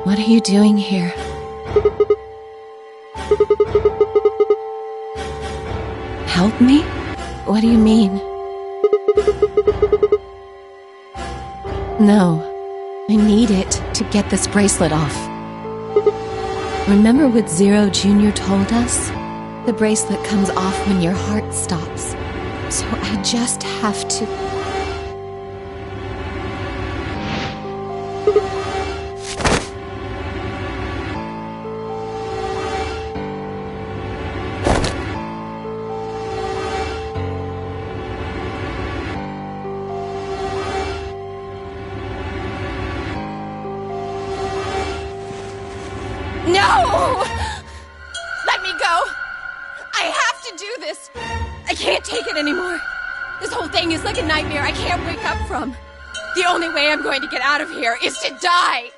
What are you doing here? Help me? What do you mean? No. I need it to get this bracelet off. Remember what Zero Jr. told us? The bracelet comes off when your heart stops. So I just have to... No! Let me go! I have to do this! I can't take it anymore. This whole thing is like a nightmare I can't wake up from. The only way I'm going to get out of here is to die!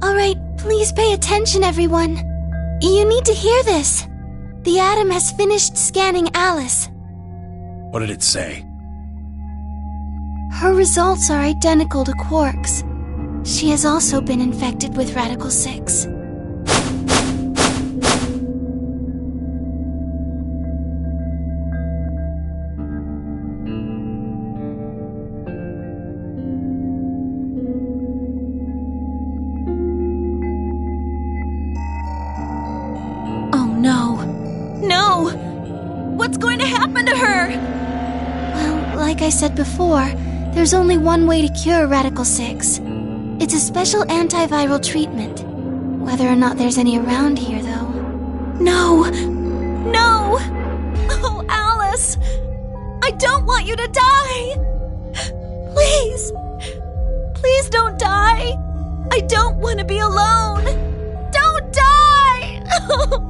Alright, please pay attention, everyone. You need to hear this. The Atom has finished scanning Alice. What did it say? Her results are identical to Quark's. She has also been infected with Radical 6. No! What's going to happen to her? Well, like I said before, there's only one way to cure Radical 6. It's a special antiviral treatment. Whether or not there's any around here, though. No! No! Oh, Alice! I don't want you to die! Please! Please don't die! I don't want to be alone! Don't die!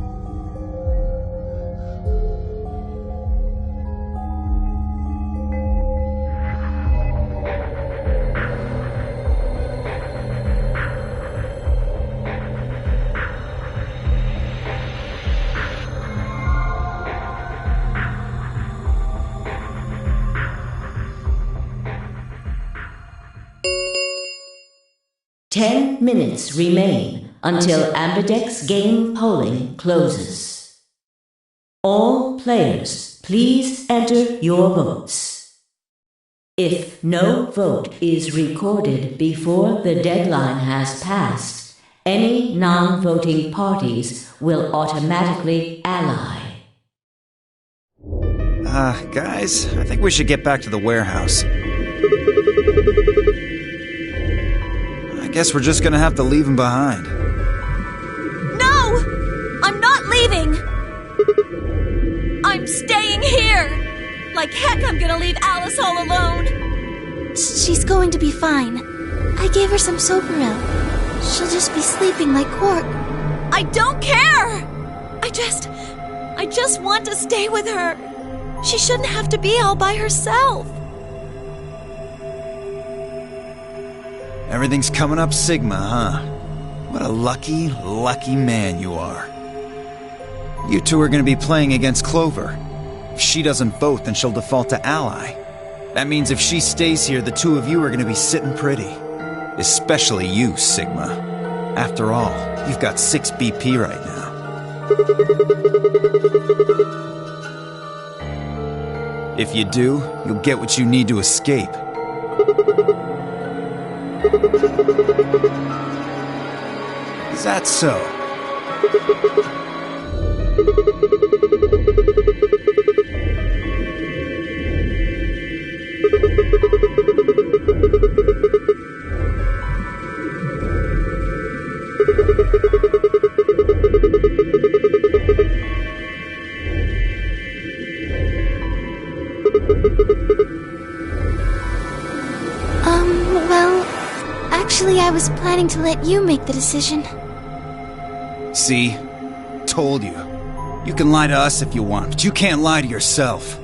10 minutes remain until Ambidex game polling closes. All players, please enter your votes. If no vote is recorded before the deadline has passed, any non-voting parties will automatically ally. Guys, I think we should get back to the warehouse. I guess we're just gonna have to leave him behind. No! I'm not leaving! I'm staying here! Like heck I'm gonna leave Alice all alone! She's going to be fine. I gave her some Soparil. She'll just be sleeping like Quark. I don't care! I just want to stay with her. She shouldn't have to be all by herself. Everything's coming up Sigma, huh? What a lucky, lucky man you are. You two are going to be playing against Clover. If she doesn't vote, then she'll default to ally. That means if she stays here, the two of you are going to be sitting pretty. Especially you, Sigma. After all, you've got 6 BP right now. If you do, you'll get what you need to escape. Is that so? Well, actually, I was planning to let you make the decision. See? Told you. You can lie to us if you want, but you can't lie to yourself.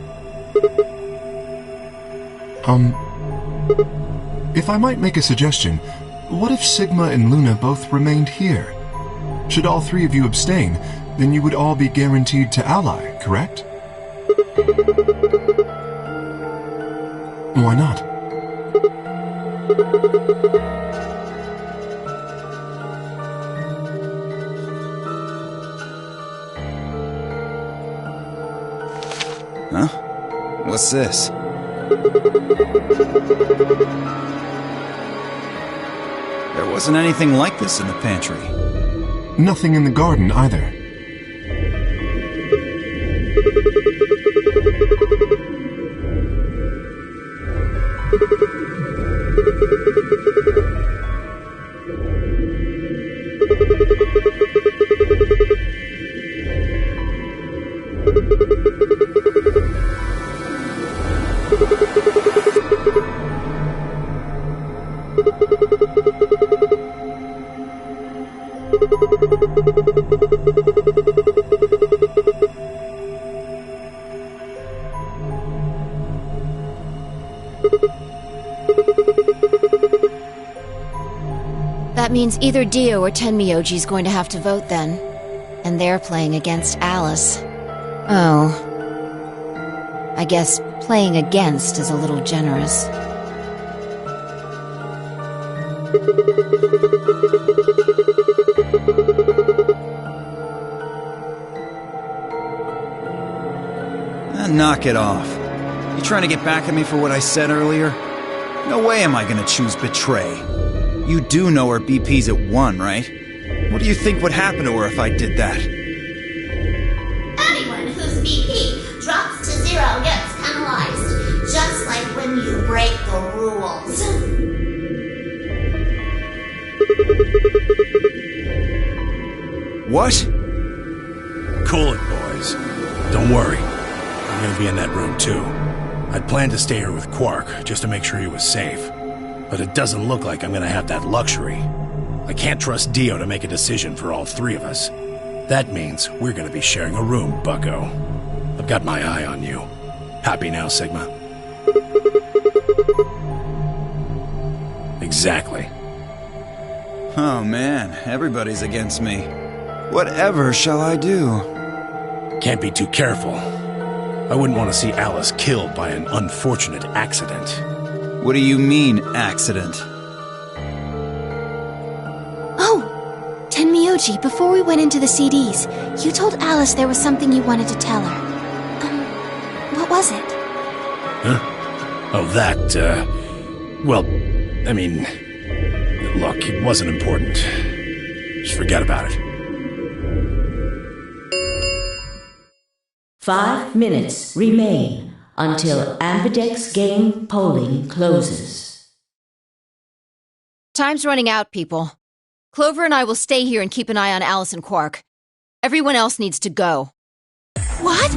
If I might make a suggestion, what if Sigma and Luna both remained here? Should all 3 of you abstain, then you would all be guaranteed to ally, correct? Why not? Huh? What's this? There wasn't anything like this in the pantry. Nothing in the garden either. That means either Dio or Tenmyoji's going to have to vote then. And they're playing against Alice. Oh. I guess playing against is a little generous. Knock it off. You trying to get back at me for what I said earlier? No way am I gonna choose betray. You do know her BP's at 1, right? What do you think would happen to her if I did that? Anyone whose BP drops to 0 gets penalized, just like when you break the rules. What? Cool it, boys. Don't worry. I'm gonna be in that room too. I'd planned to stay here with Quark, just to make sure he was safe. But it doesn't look like I'm gonna have that luxury. I can't trust Dio to make a decision for all 3 of us. That means we're gonna be sharing a room, bucko. I've got my eye on you. Happy now, Sigma? Exactly. Oh man, everybody's against me. Whatever shall I do? Can't be too careful. I wouldn't want to see Alice killed by an unfortunate accident. What do you mean, accident? Oh! Tenmyoji, before we went into the CDs, you told Alice there was something you wanted to tell her. What was it? Huh? Oh, that, well, I mean, look, it wasn't important. Just forget about it. 5 minutes remain until Ambidex game polling closes. Time's running out, people. Clover and I will stay here and keep an eye on Alice and Quark. Everyone else needs to go. What?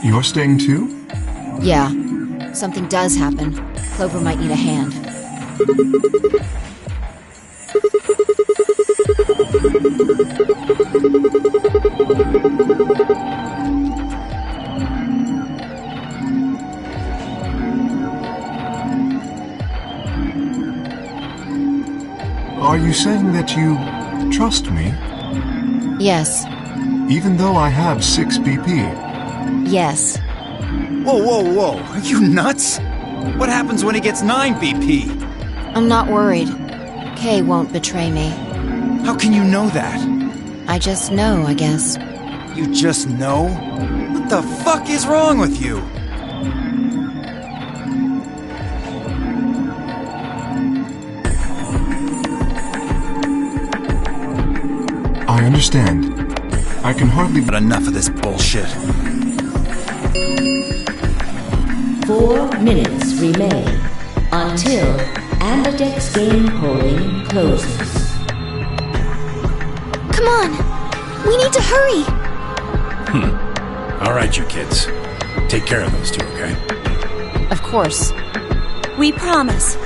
You're staying too? Yeah. Something does happen. Clover might need a hand. Are you saying that you trust me? Yes. Even though I have 6 BP? Yes. Whoa, whoa, whoa. Are you nuts? What happens when he gets 9 BP? I'm not worried. Kay won't betray me. How can you know that? I just know, I guess. You just know? What the fuck is wrong with you? I understand. I can hardly... But enough of this bullshit. 4 minutes remain until Amberdex game polling closes. Come on! We need to hurry! All right, you kids. Take care of those two, okay? Of course. We promise.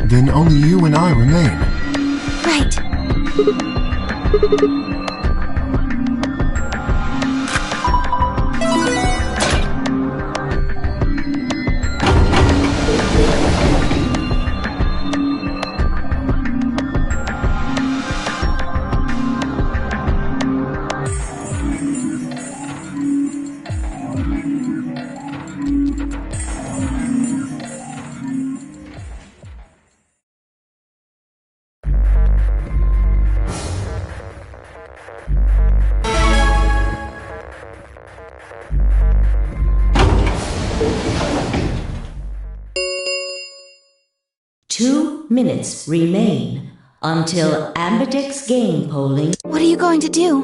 Then only you and I remain. Right. Minutes remain until Amberdex game polling. What are you going to do?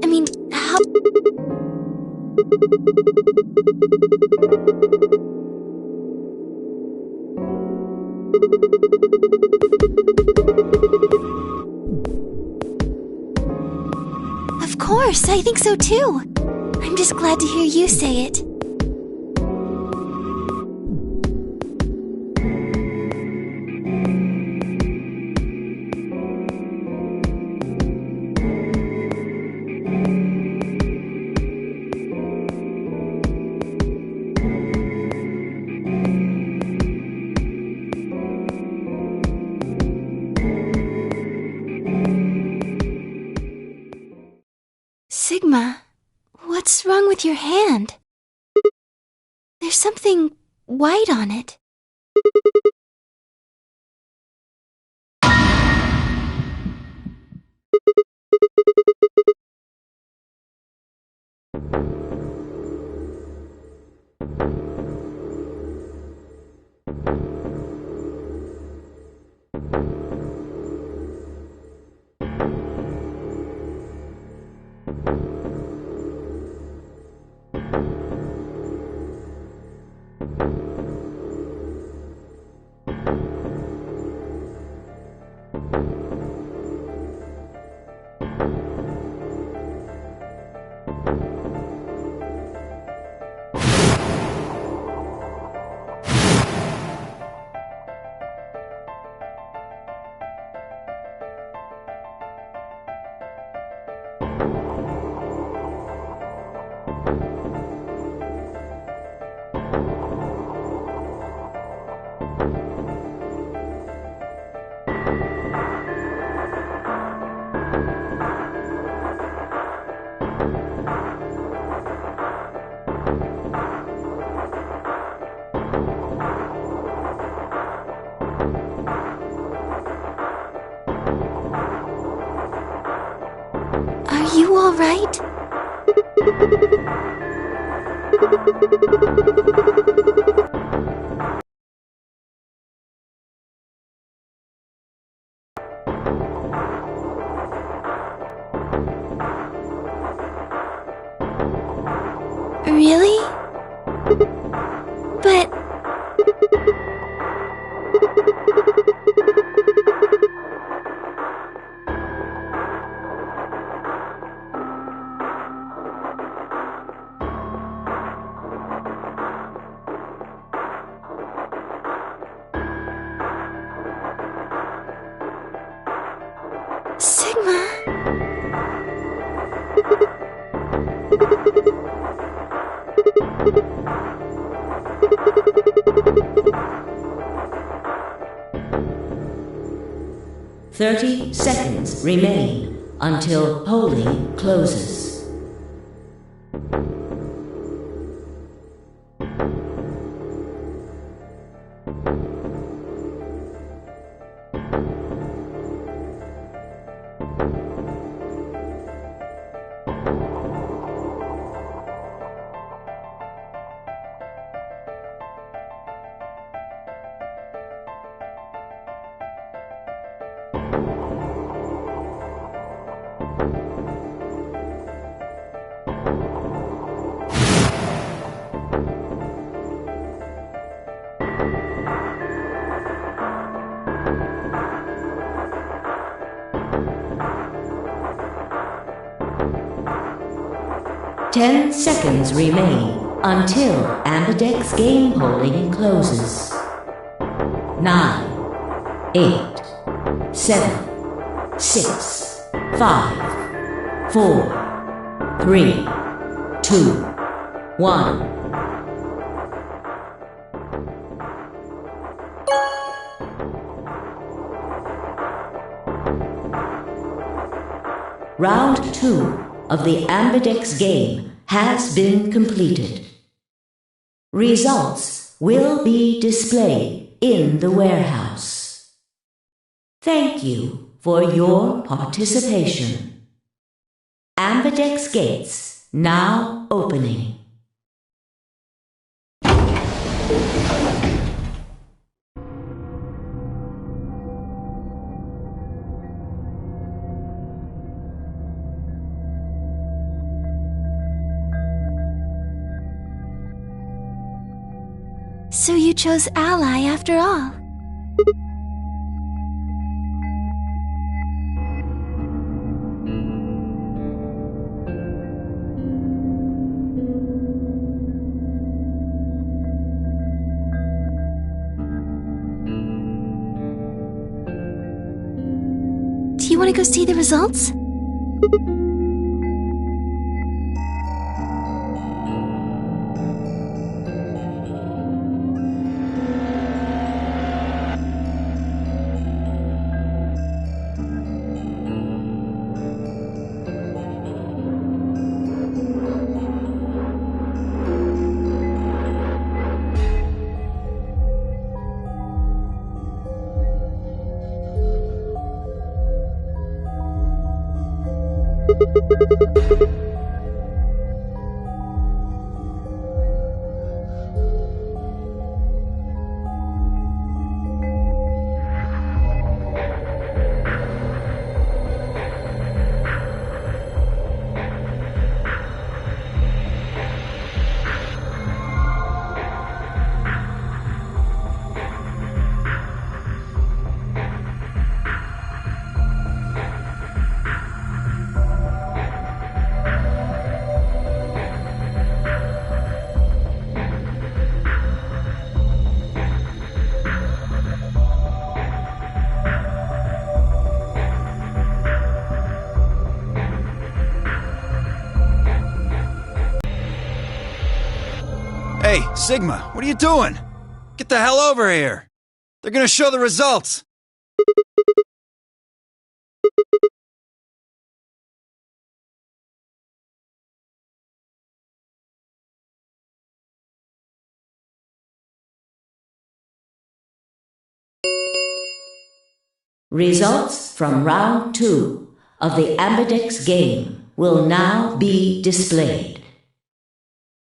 I mean, how... Of course, I think so too. I'm just glad to hear you say it. Sigma, what's wrong with your hand? There's something white on it. Really? But... Sigma... 30 seconds remain until polling closes. Ten seconds remain until Ambidex game polling closes. 9, 8, 7, 6, 5, 4, 3, 2, 1. Round 2 of the Ambidex game has been completed. Results will be displayed in the warehouse. Thank you for your participation. Ambidex gates now opening. So you chose Ally after all. Do you want to go see the results? Hey, Sigma, what are you doing? Get the hell over here! They're gonna show the results! Results from round 2 of the Ambidex game will now be displayed.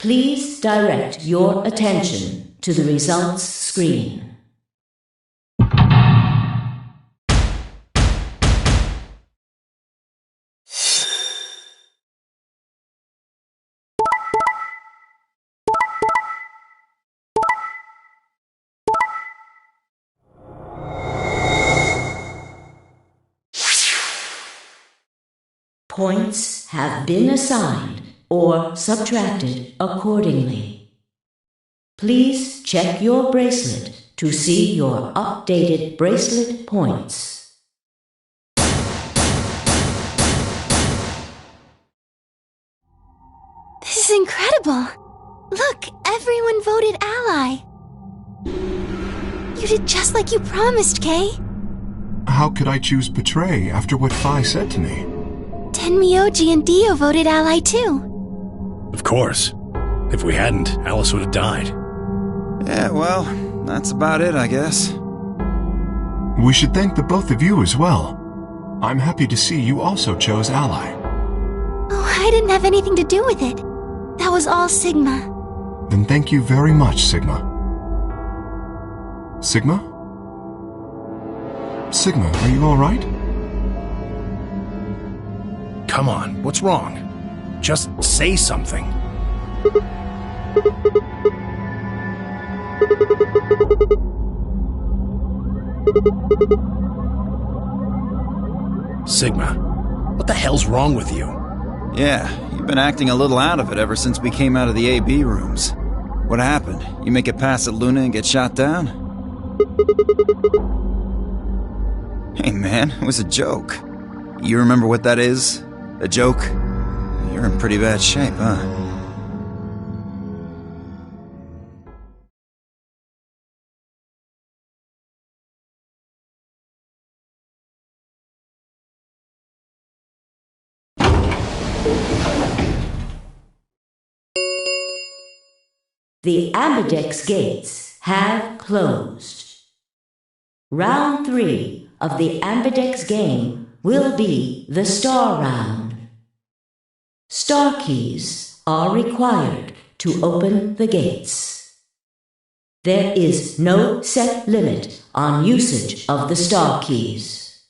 Please direct your attention to the results screen. Points have been assigned or subtracted accordingly. Please check your bracelet to see your updated bracelet points. This is incredible! Look, everyone voted ally! You did just like you promised, Kay. How could I choose betray after what Phi said to me? Tenmyoji and Dio voted ally too. Of course. If we hadn't, Alice would have died. Yeah, well, that's about it, I guess. We should thank the both of you as well. I'm happy to see you also chose ally. Oh, I didn't have anything to do with it. That was all Sigma. Then thank you very much, Sigma. Sigma? Sigma, are you alright? Come on, what's wrong? Just say something. Sigma, what the hell's wrong with you? Yeah, you've been acting a little out of it ever since we came out of the AB rooms. What happened? You make it past at Luna and get shot down? Hey man, it was a joke. You remember what that is? A joke? You're in pretty bad shape, huh? The Ambidex gates have closed. Round 3 of the Ambidex game will be the Star Round. Star keys are required to open the gates. There is no set limit on usage of the Star keys.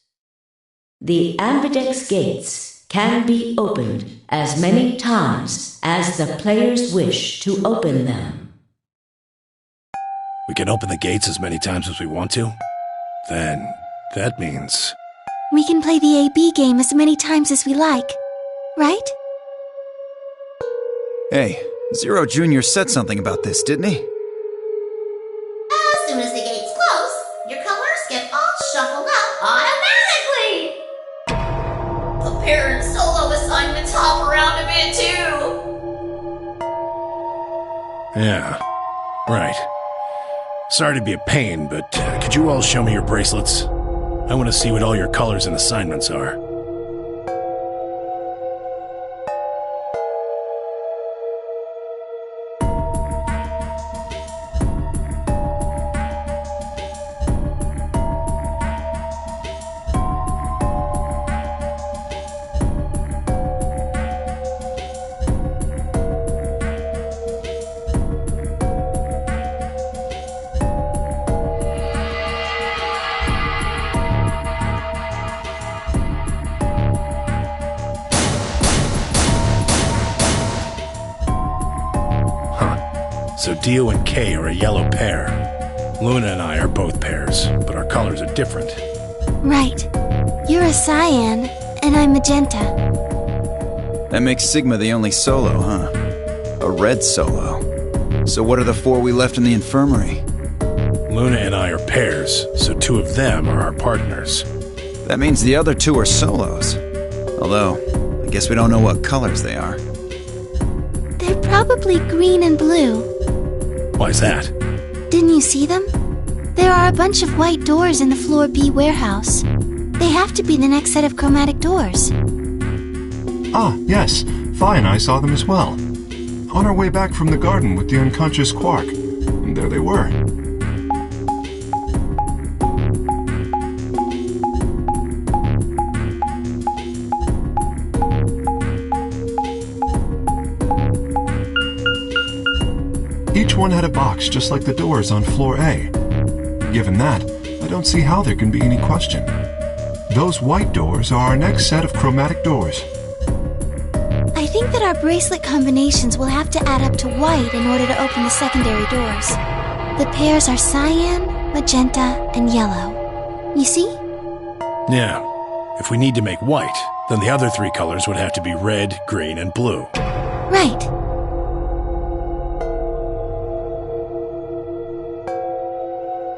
The Ambidex gates can be opened as many times as the players wish to open them. We can open the gates as many times as we want to? Then, that means... We can play the AB game as many times as we like, right? Hey, Zero Jr. said something about this, didn't he? As soon as the gates close, your colors get all shuffled up automatically. The parent solo assignments hop around a bit too. Yeah, right. Sorry to be a pain, but could you all show me your bracelets? I want to see what all your colors and assignments are. So Dio and Kay are a yellow pair. Luna and I are both pairs, but our colors are different. Right. You're a cyan, and I'm magenta. That makes Sigma the only solo, huh? A red solo. So what are the 4 we left in the infirmary? Luna and I are pairs, so 2 of them are our partners. That means the other 2 are solos. Although, I guess we don't know what colors they are. They're probably green and blue. Why's that? Didn't you see them? There are a bunch of white doors in the Floor B warehouse. They have to be the next set of chromatic doors. Ah, yes. Phi and I saw them as well. On our way back from the garden with the unconscious Quark. There they were. Each one had a box just like the doors on floor A. Given that, I don't see how there can be any question. Those white doors are our next set of chromatic doors. I think that our bracelet combinations will have to add up to white in order to open the secondary doors. The pairs are cyan, magenta, and yellow. You see? Yeah. If we need to make white, then the other three colors would have to be red, green, and blue. Right.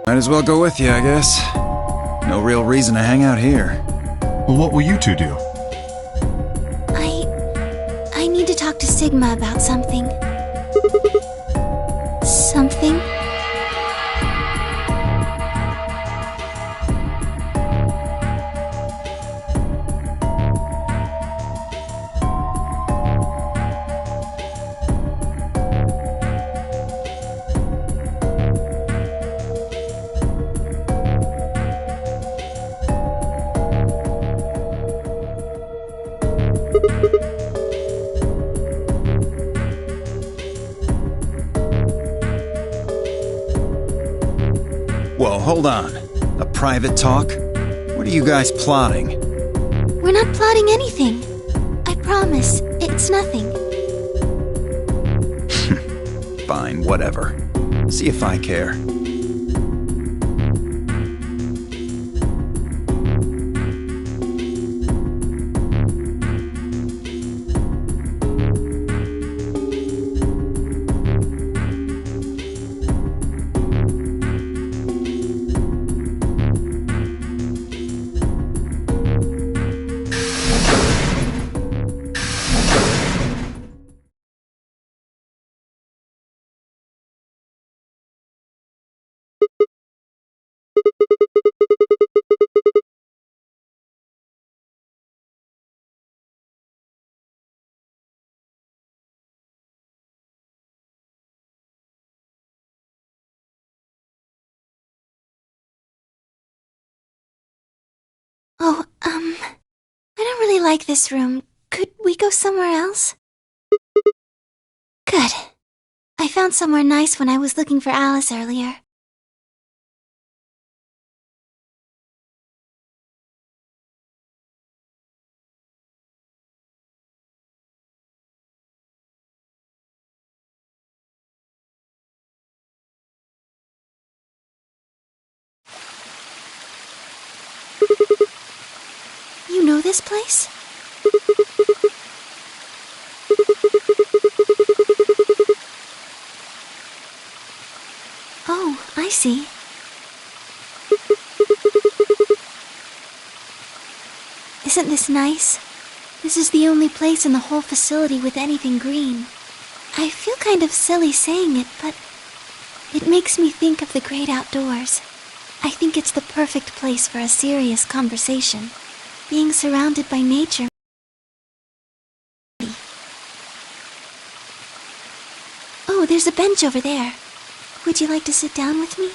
Might as well go with you, I guess. No real reason to hang out here. Well, what will you two do? I need to talk to Sigma about something. Something? Whoa, hold on. A private talk? What are you guys plotting? We're not plotting anything. I promise, it's nothing. Fine, whatever. See if I care. Oh, I don't really like this room. Could we go somewhere else? Good. I found somewhere nice when I was looking for Alice earlier. You know this place? Oh, I see. Isn't this nice? This is the only place in the whole facility with anything green. I feel kind of silly saying it, but it makes me think of the great outdoors. I think it's the perfect place for a serious conversation. Being surrounded by nature. Oh, there's a bench over there. Would you like to sit down with me?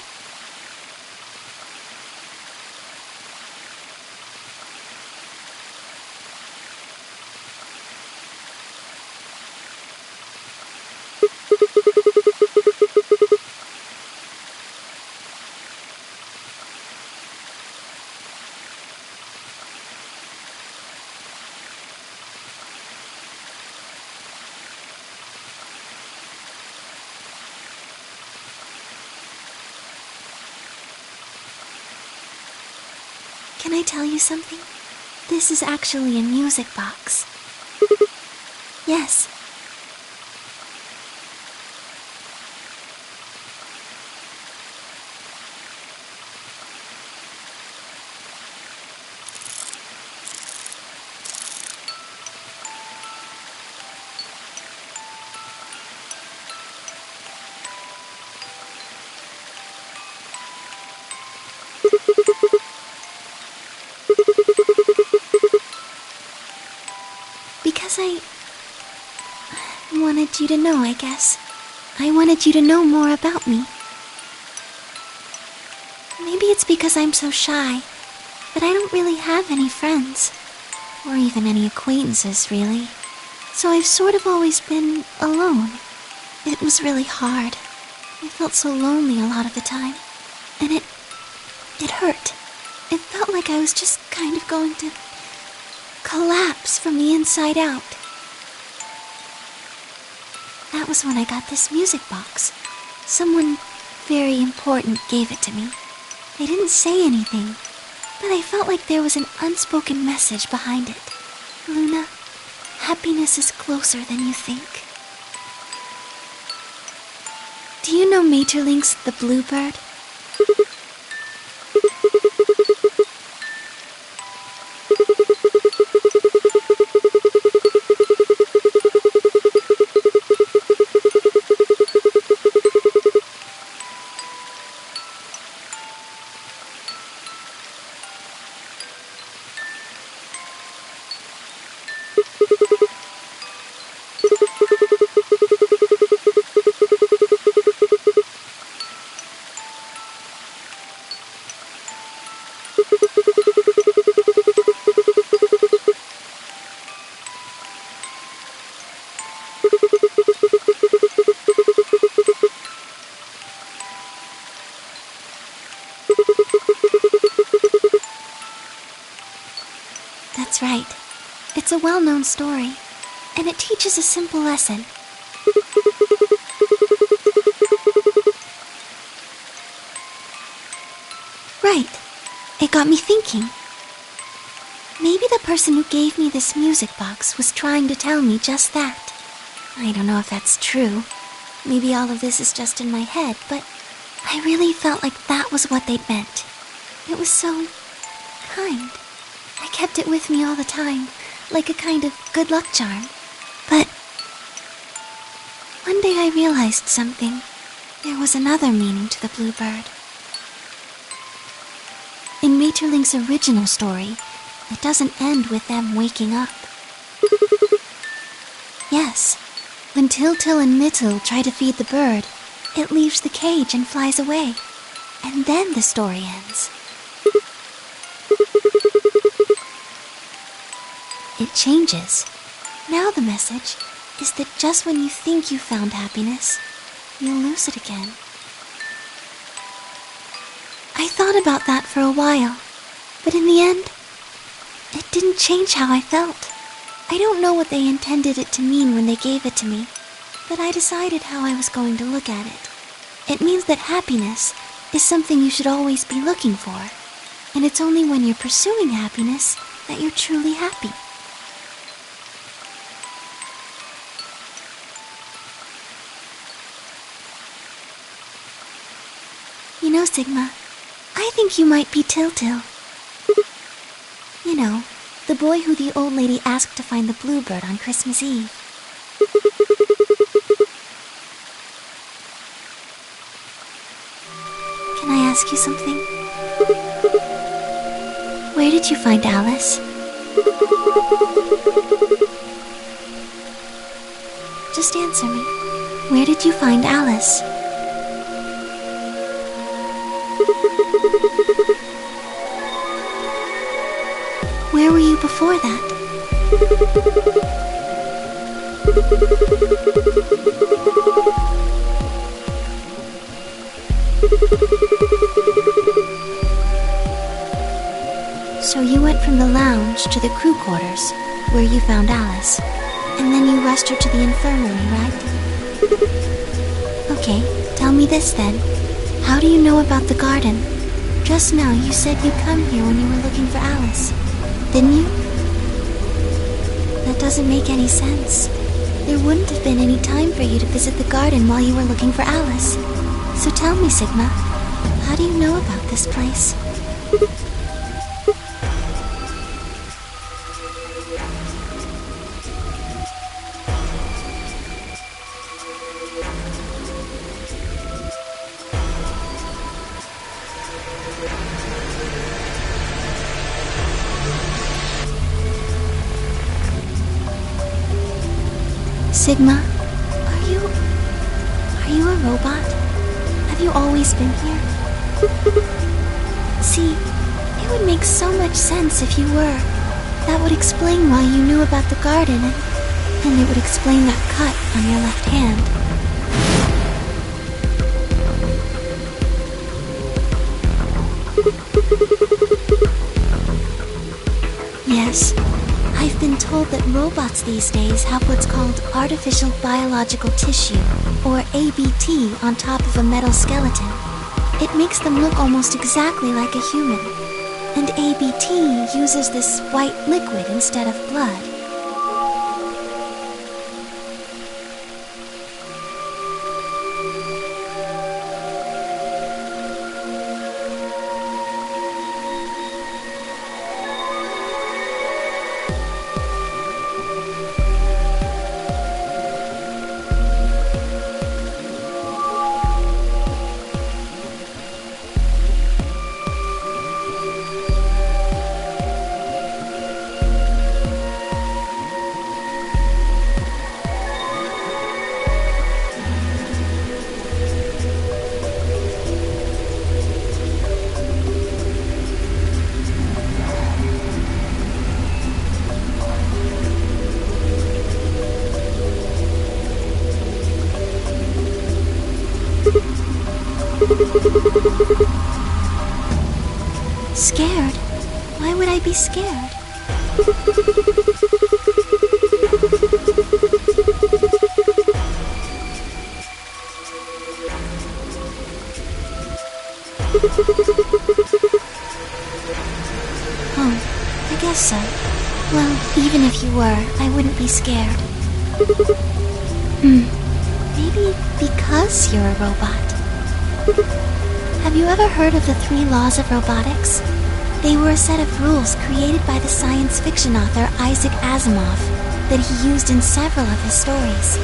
Can I tell you something? This is actually a music box. Yes. Because I wanted you to know, I guess. I wanted you to know more about me. Maybe it's because I'm so shy, but I don't really have any friends. Or even any acquaintances, really. So I've sort of always been alone. It was really hard. I felt so lonely a lot of the time, and it hurt. It felt like I was just kind of going to collapse from the inside out. That was when I got this music box. Someone very important gave it to me. They didn't say anything, but I felt like there was an unspoken message behind it. Luna, happiness is closer than you think. Do you know Maeterlinck's The Bluebird? That's right. It's a well-known story, and it teaches a simple lesson. Right. It got me thinking. Maybe the person who gave me this music box was trying to tell me just that. I don't know if that's true. Maybe all of this is just in my head, but I really felt like that was what they'd meant. It was so kind. I kept it with me all the time, like a kind of good luck charm. But one day I realized something. There was another meaning to the bluebird. In Maeterlinck's original story, it doesn't end with them waking up. Yes, when Til and Mittel try to feed the bird, it leaves the cage and flies away. And then the story ends. It changes. Now the message is that just when you think you found happiness, you'll lose it again. I thought about that for a while, but in the end, it didn't change how I felt. I don't know what they intended it to mean when they gave it to me, but I decided how I was going to look at it. It means that happiness is something you should always be looking for, and it's only when you're pursuing happiness that you're truly happy. You know, Sigma, I think you might be Til. You know, the boy who the old lady asked to find the bluebird on Christmas Eve. Can I ask you something? Where did you find Alice? Just answer me. Where did you find Alice? Where were you before that? So you went from the lounge to the crew quarters, where you found Alice, and then you rushed her to the infirmary, right? Okay, tell me this then. How do you know about the garden? Just now you said you'd come here when you were looking for Alice, didn't you? That doesn't make any sense. There wouldn't have been any time for you to visit the garden while you were looking for Alice. So tell me, Sigma, how do you know about this place? Sigma, are you a robot? Have you always been here? See, it would make so much sense if you were. That would explain why you knew about the garden, and it would explain that cut on your left hand. Yes. I've been told that robots these days have what's called artificial biological tissue, or ABT, on top of a metal skeleton. It makes them look almost exactly like a human. And ABT uses this white liquid instead of blood. Scared? Why would I be scared? Oh, I guess so. Well, even if you were, I wouldn't be scared. Maybe because you're a robot. Have you ever heard of the 3 laws of robotics? They were a set of rules created by the science fiction author Isaac Asimov that he used in several of his stories.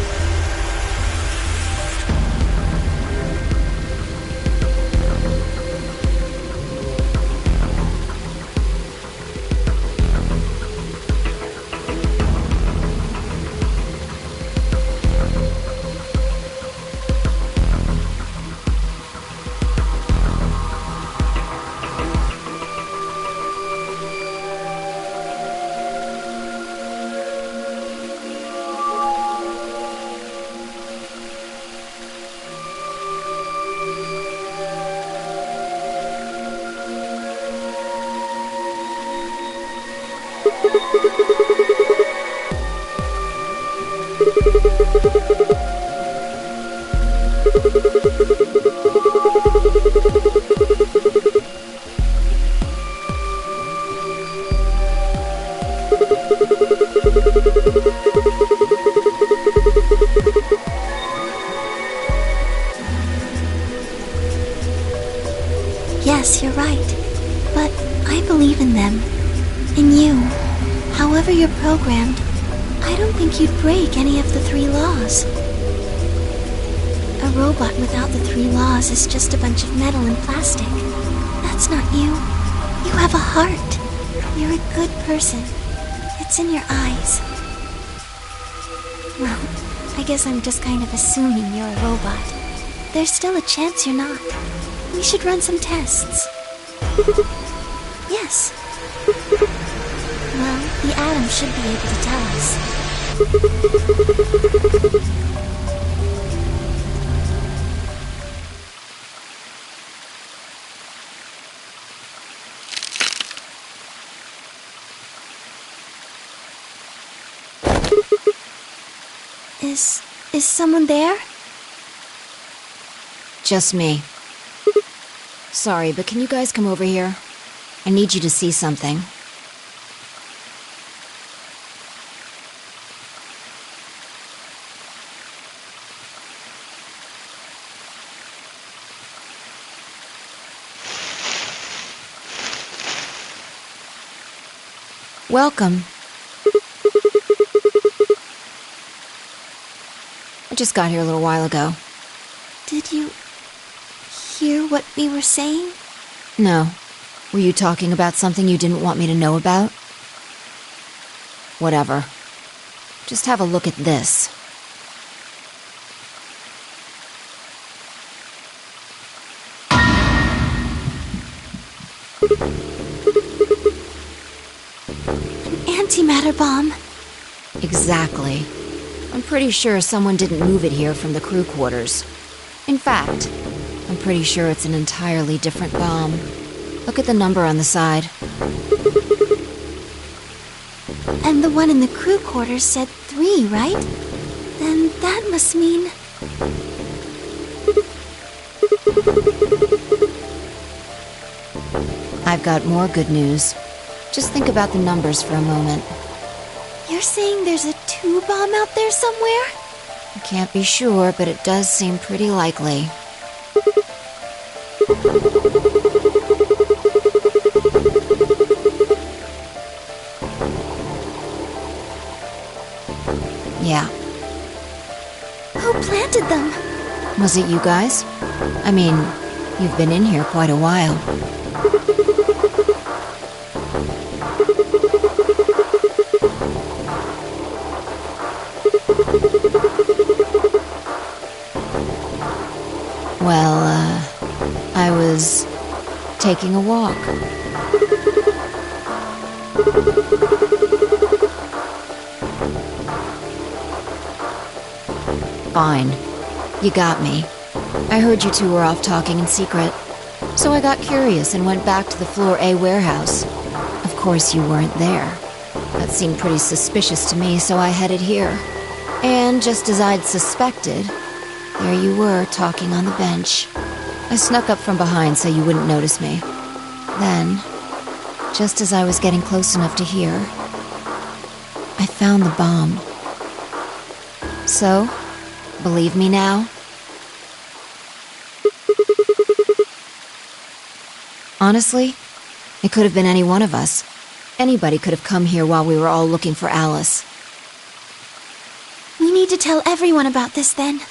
Yes, you're right. But I believe in them. In you. However you're programmed, I don't think you'd break any of the 3 laws. A robot without the 3 laws is just a bunch of metal and plastic. That's not you. You have a heart. You're a good person. It's in your eyes. Well, I guess I'm just kind of assuming you're a robot. There's still a chance you're not. We should run some tests. Yes. Well, the atom should be able to tell us. Is someone there? Just me. Sorry, but can you guys come over here? I need you to see something. Welcome. I just got here a little while ago. Did you hear what we were saying? No. Were you talking about something you didn't want me to know about? Whatever. Just have a look at this. An antimatter bomb. Exactly. I'm pretty sure someone didn't move it here from the crew quarters. In fact, I'm pretty sure it's an entirely different bomb. Look at the number on the side. And the one in the crew quarters said 3, right? Then that must mean... I've got more good news. Just think about the numbers for a moment. You're saying there's a 2 bomb out there somewhere? I can't be sure, but it does seem pretty likely. Yeah. Who planted them? Was it you guys? I mean, you've been in here quite a while. Well, I was taking a walk. Fine. You got me. I heard you two were off talking in secret. So I got curious and went back to the Floor A warehouse. Of course you weren't there. That seemed pretty suspicious to me, so I headed here. And just as I'd suspected, there you were, talking on the bench. I snuck up from behind so you wouldn't notice me. Then, just as I was getting close enough to hear, I found the bomb. So, believe me now? Honestly, it could have been any one of us. Anybody could have come here while we were all looking for Alice. We need to tell everyone about this then.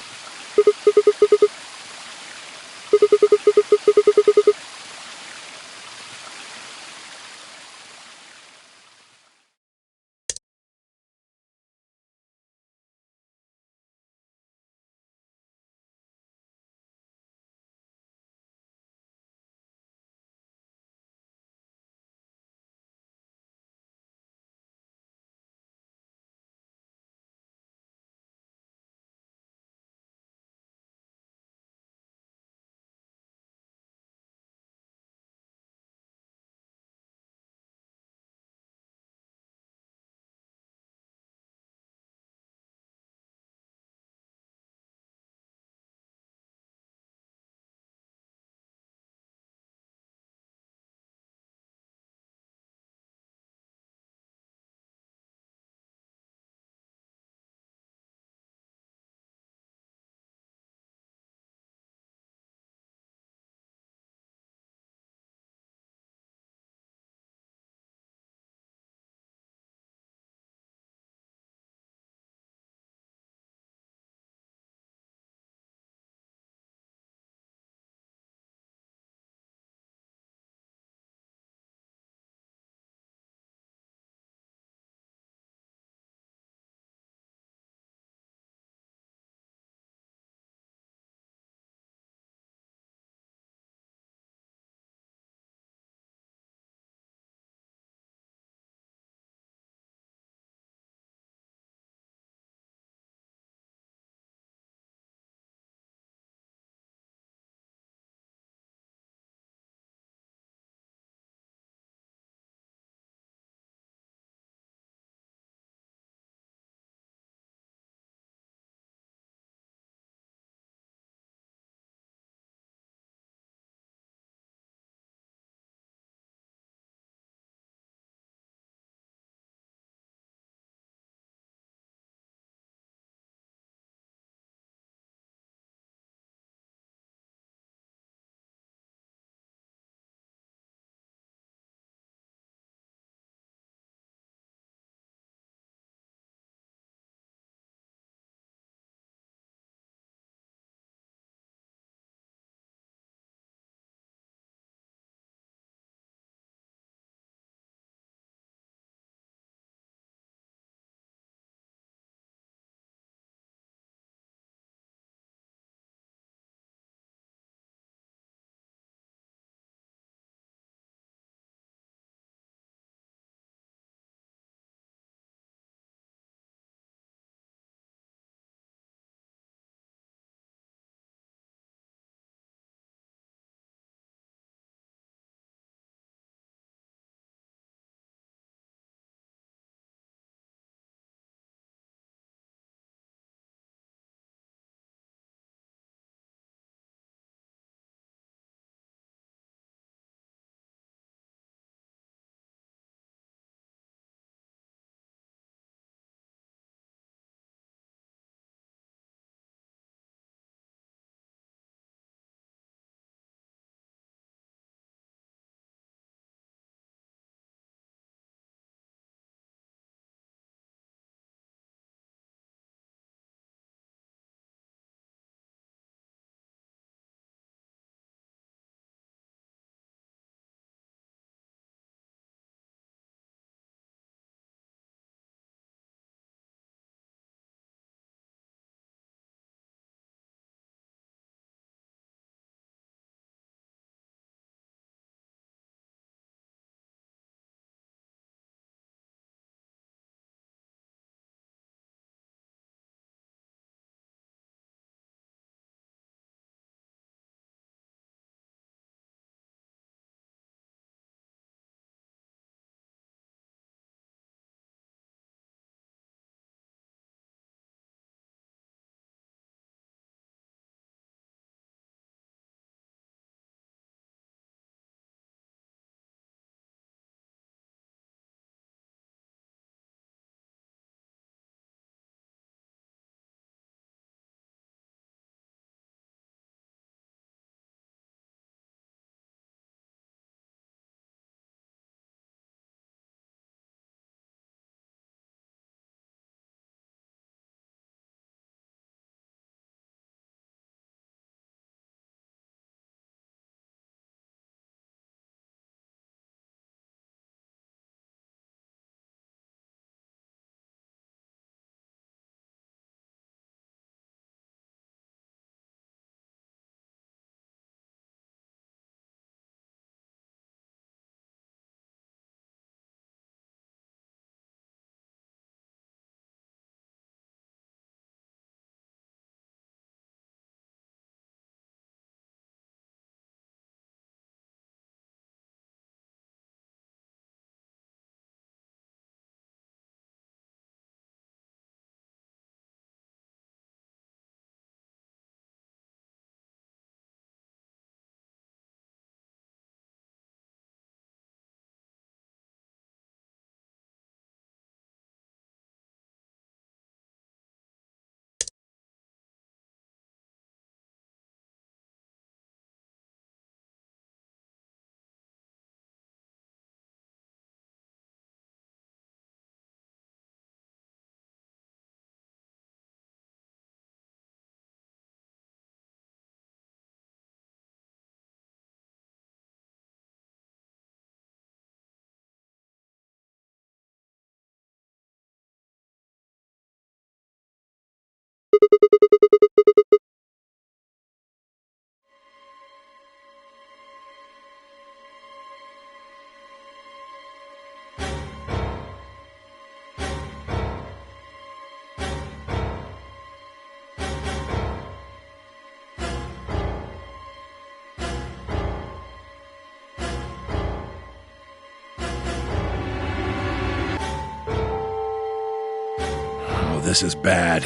this is bad.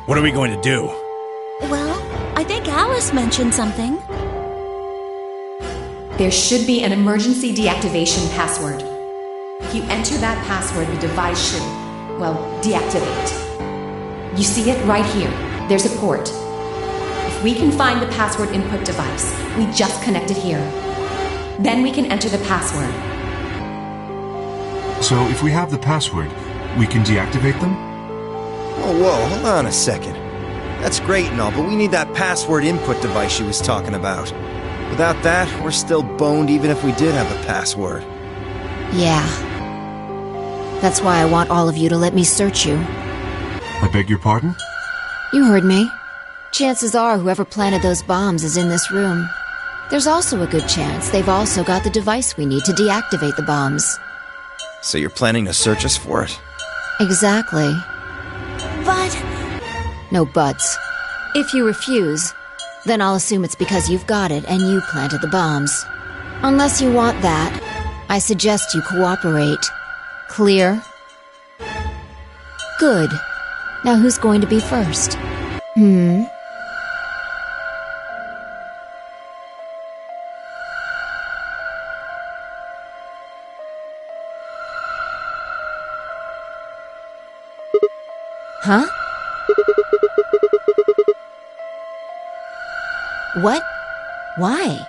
What are we going to do? Well, I think Alice mentioned something. There should be an emergency deactivation password. If you enter that password, the device should, well, deactivate. You see it right here. There's a port. If we can find the password input device, we just connect it here. Then we can enter the password. So if we have the password, we can deactivate them? Whoa, hold on a second. That's great and all, but we need that password input device she was talking about. Without that, we're still boned even if we did have a password. Yeah. That's why I want all of you to let me search you. I beg your pardon? You heard me. Chances are whoever planted those bombs is in this room. There's also a good chance they've also got the device we need to deactivate the bombs. So you're planning to search us for it? Exactly. But... No buts. If you refuse, then I'll assume it's because you've got it and you planted the bombs. Unless you want that, I suggest you cooperate. Clear? Good. Now who's going to be first? Huh? What? Why?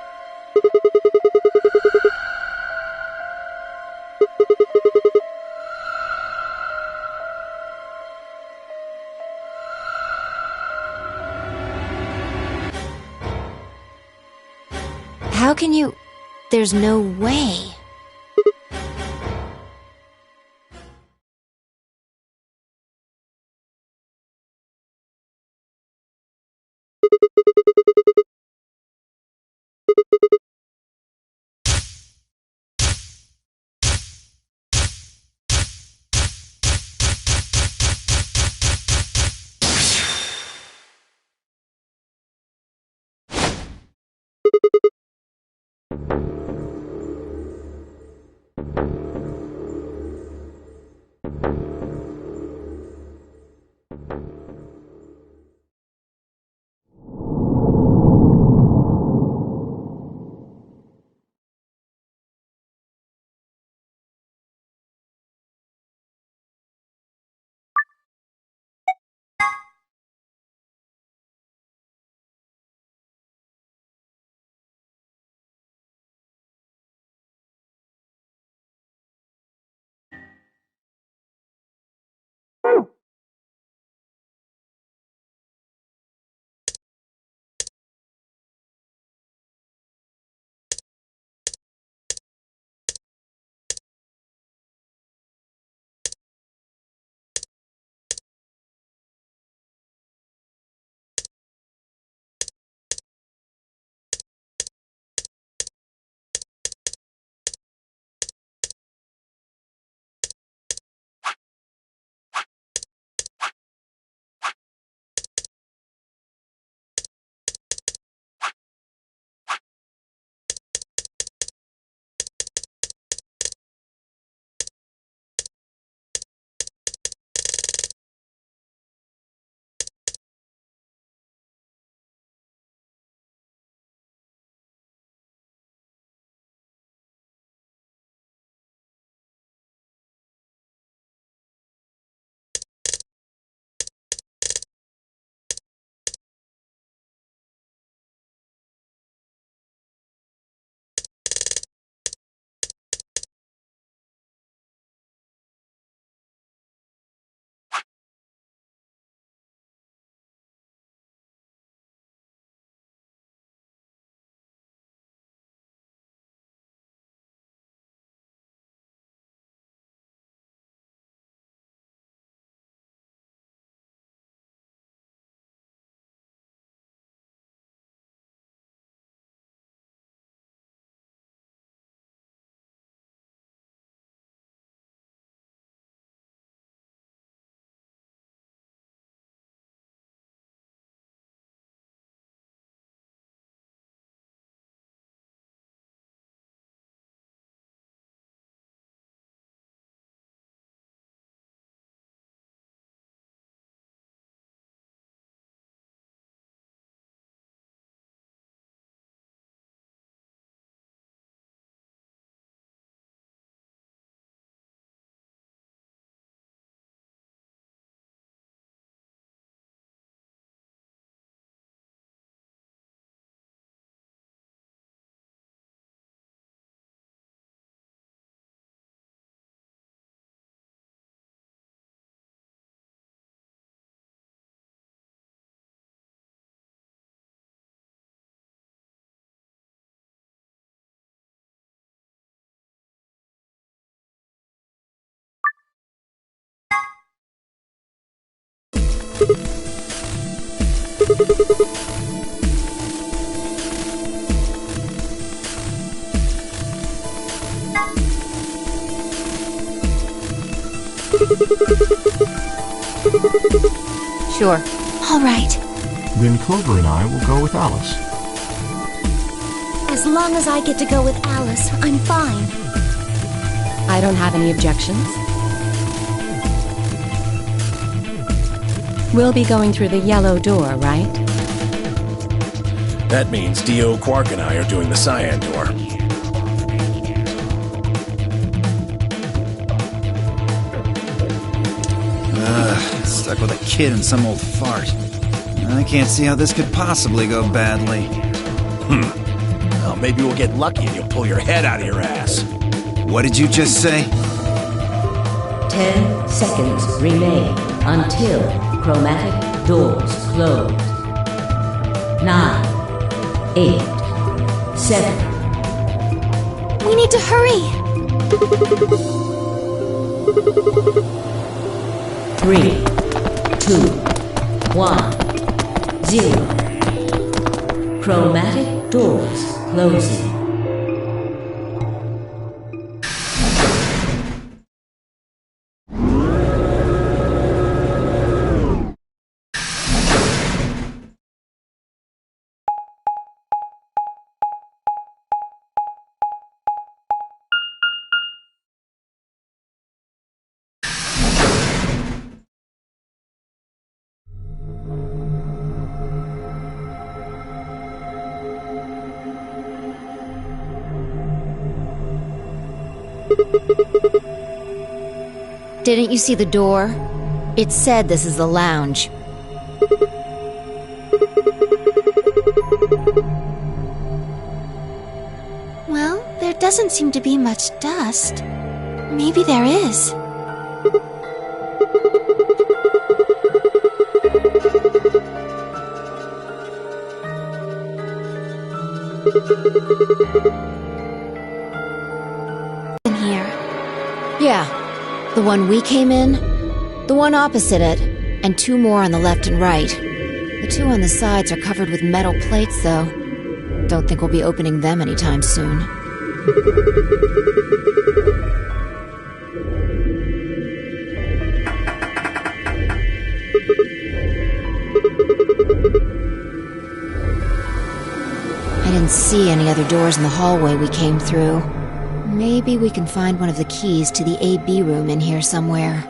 How can you... There's no way. Sure. All right. Then Clover and I will go with Alice. As long as I get to go with Alice, I'm fine. I don't have any objections. We'll be going through the yellow door, right? That means Dio, Quark, and I are doing the cyan door. Stuck with a kid and some old fart. I can't see how this could possibly go badly. Well, maybe we'll get lucky and you'll pull your head out of your ass. What did you just say? 10 seconds remain until chromatic doors close. 9, 8, 7. We need to hurry. 3, 2, 1, 0. Chromatic doors closing. Didn't you see the door? It said this is the lounge. Well, there doesn't seem to be much dust. Maybe there is. In here. Yeah. The one we came in, the one opposite it, and 2 more on the left and right. The 2 on the sides are covered with metal plates, though. Don't think we'll be opening them anytime soon. I didn't see any other doors in the hallway we came through. Maybe we can find one of the keys to the AB room in here somewhere.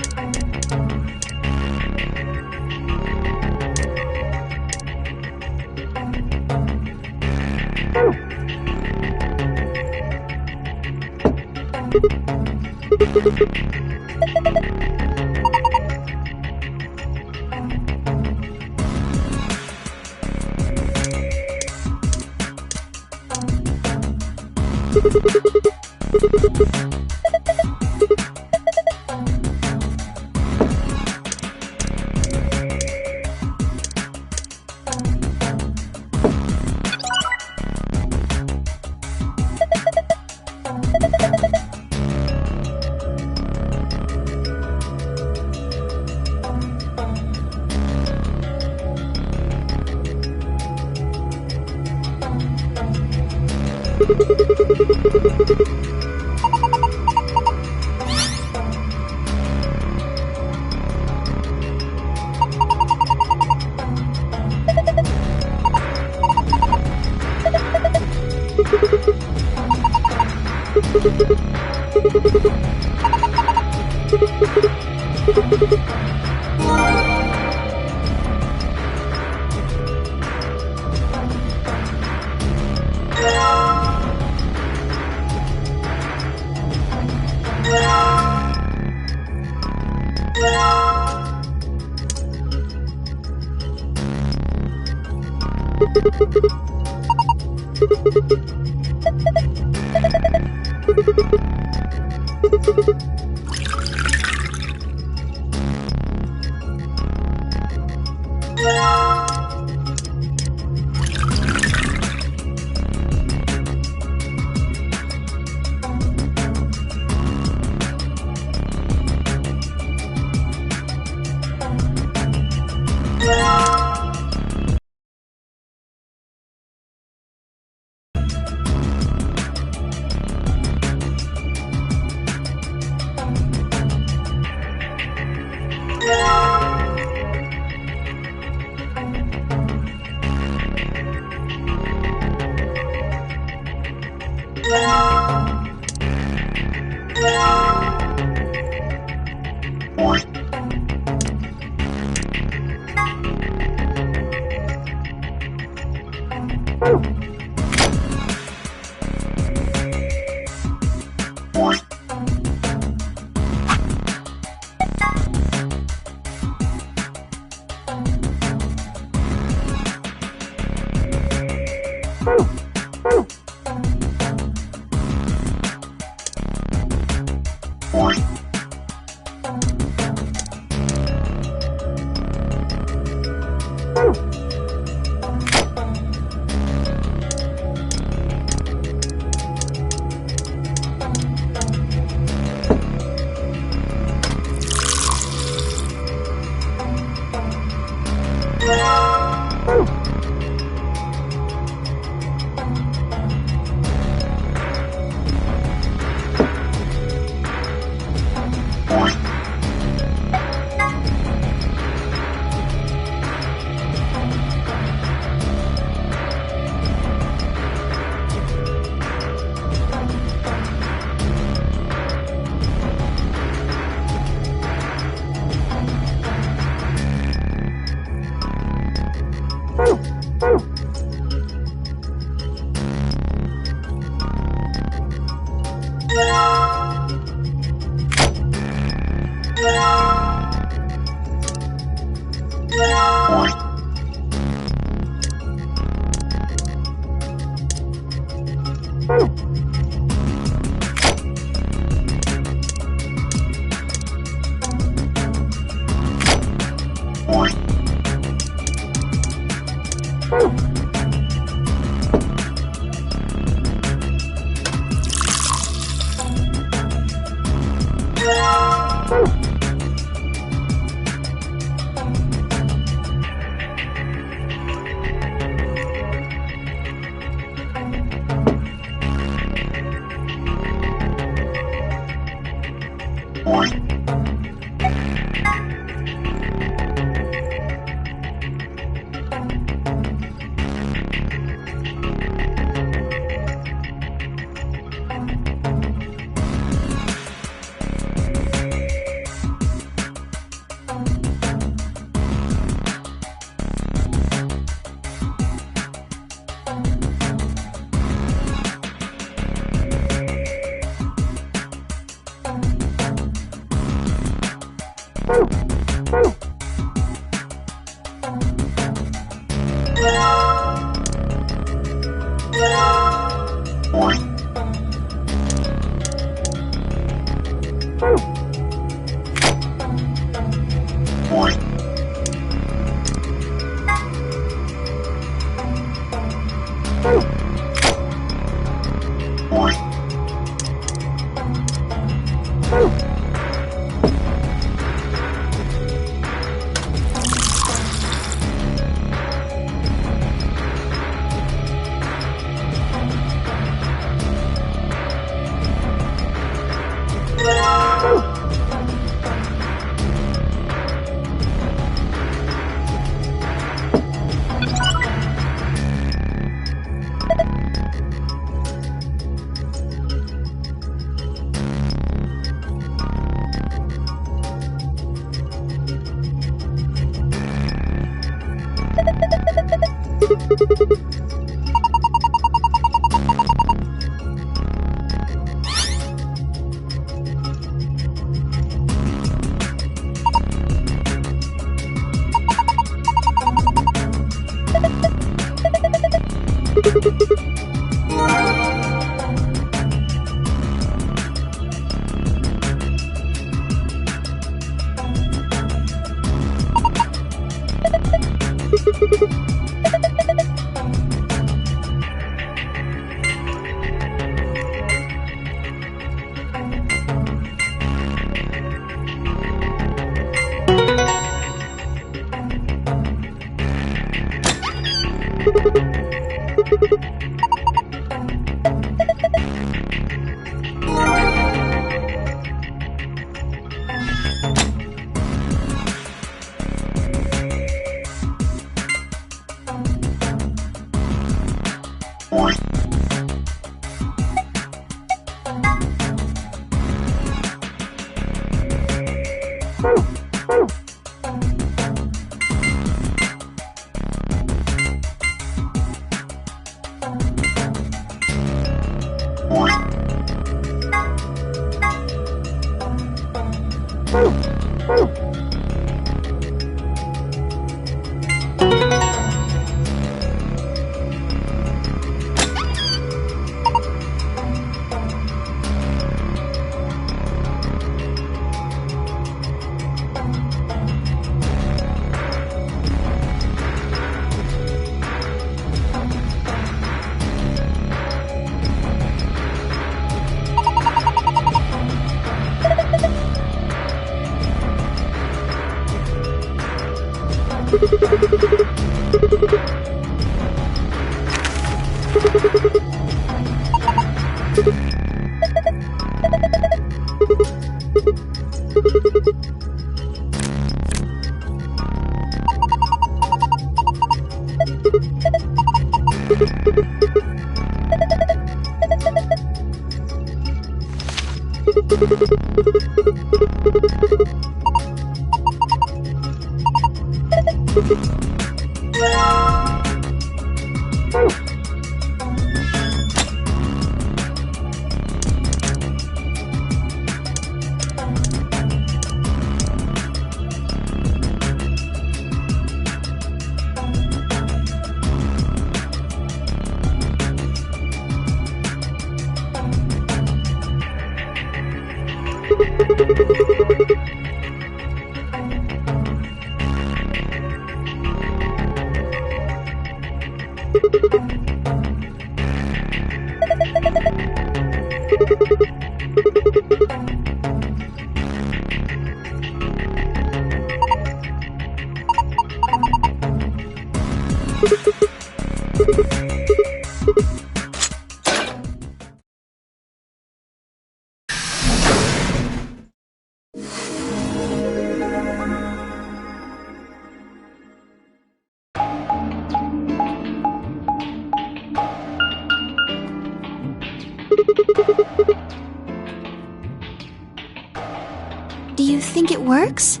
Do you think it works?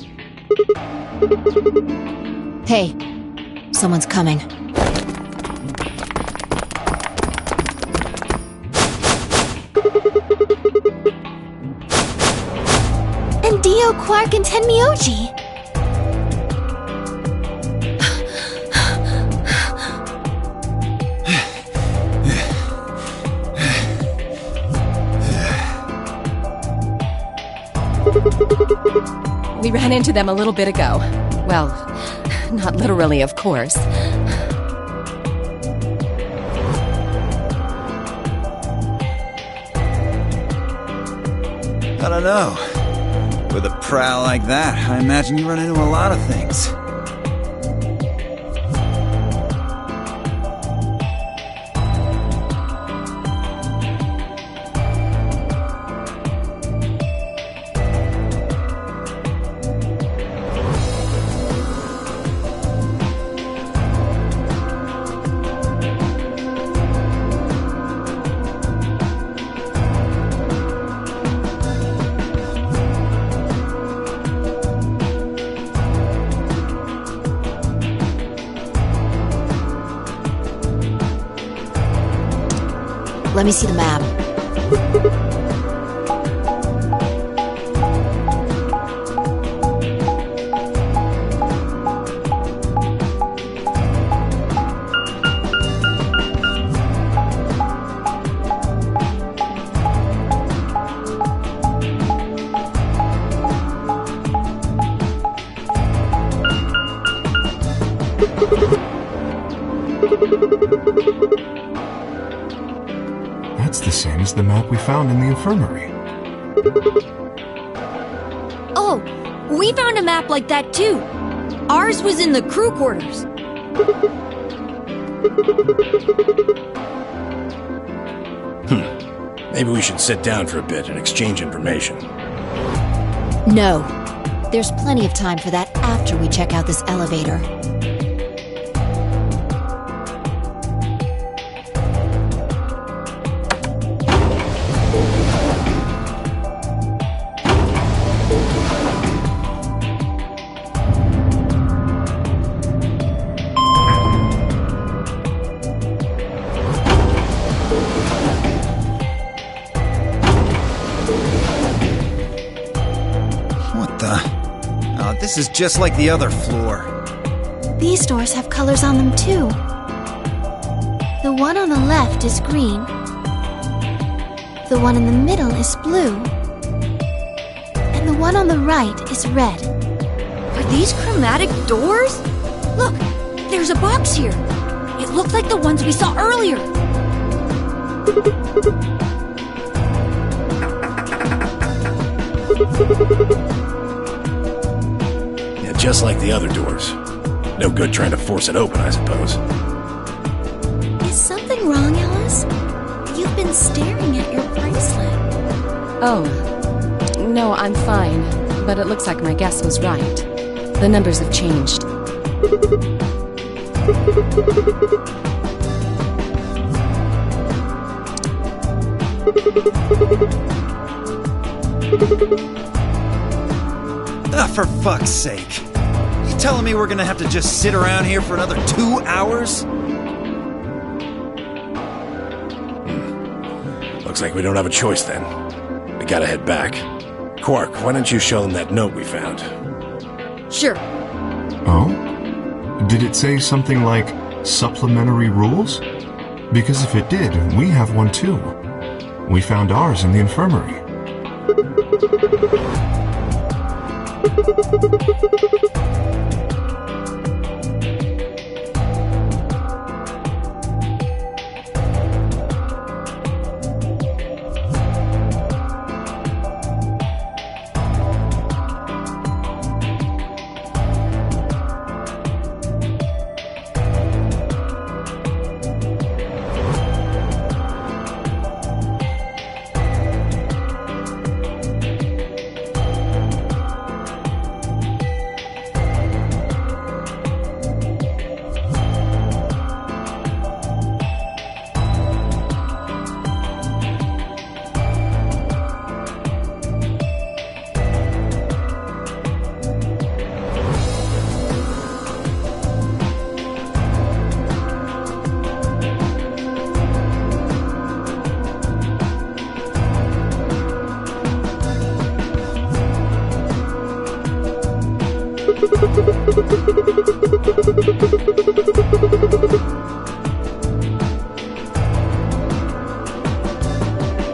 Hey, someone's coming. And Dio, Quark, and Tenmyoji. We ran into them a little bit ago. Well, not literally, of course. I don't know. With a prowl like that, I imagine you run into a lot of things. Let me see the map. That's the same as the map we found in the infirmary. Oh, we found a map like that too. Ours was in the crew quarters. Maybe we should sit down for a bit and exchange information. No. There's plenty of time for that after we check out this elevator. This is just like the other floor. These doors have colors on them too. The one on the left is green. The one in the middle is blue. And the one on the right is red. Are these chromatic doors? Look, there's a box here. It looked like the ones we saw earlier. Yeah, just like the other doors. No good trying to force it open, I suppose. Is something wrong, Alice? You've been staring at your bracelet. Oh, no, I'm fine. But it looks like my guess was right. The numbers have changed. Ah, for fuck's sake. You telling me we're gonna have to just sit around here for another 2 hours? Looks like we don't have a choice then. We gotta head back. Quark, why don't you show them that note we found? Sure. Oh? Did it say something like supplementary rules? Because if it did, we have one too. We found ours in the infirmary.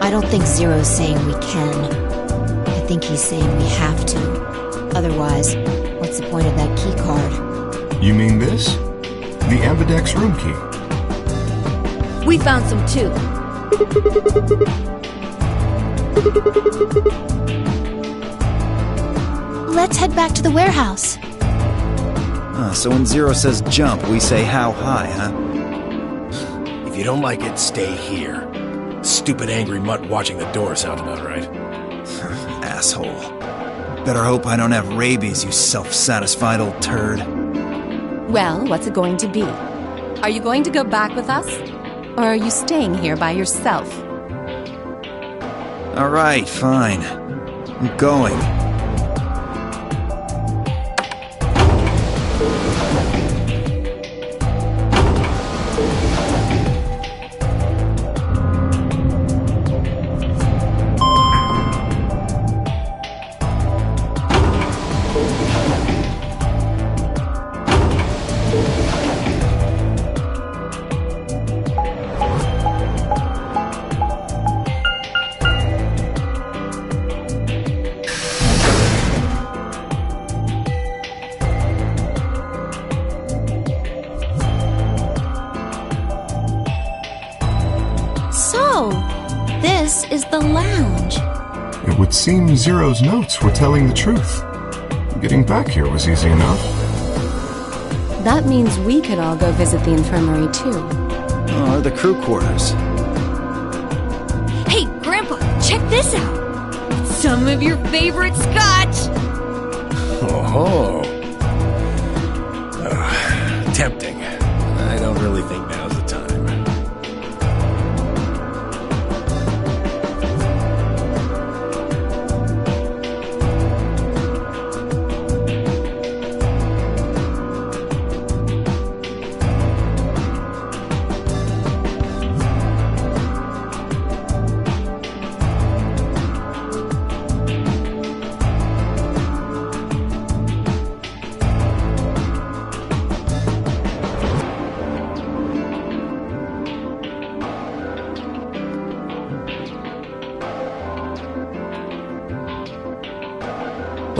I don't think Zero's saying we can. I think he's saying we have to. Otherwise, what's the point of that key card? You mean this? The Ambidex room key. We found some too. Let's head back to the warehouse. So when Zero says jump, we say how high, huh? If you don't like it, stay here. Stupid angry mutt watching the door sounds about right. Asshole. Better hope I don't have rabies, you self-satisfied old turd. Well, what's it going to be? Are you going to go back with us? Or are you staying here by yourself? Alright, fine. I'm going. This is the lounge. It would seem Zero's notes were telling the truth. Getting back here was easy enough. That means we could all go visit the infirmary too. Oh, or the crew quarters. Hey, Grandpa, check this out. Some of your favorite scotch. Oh, tempting. I don't really think now's the time.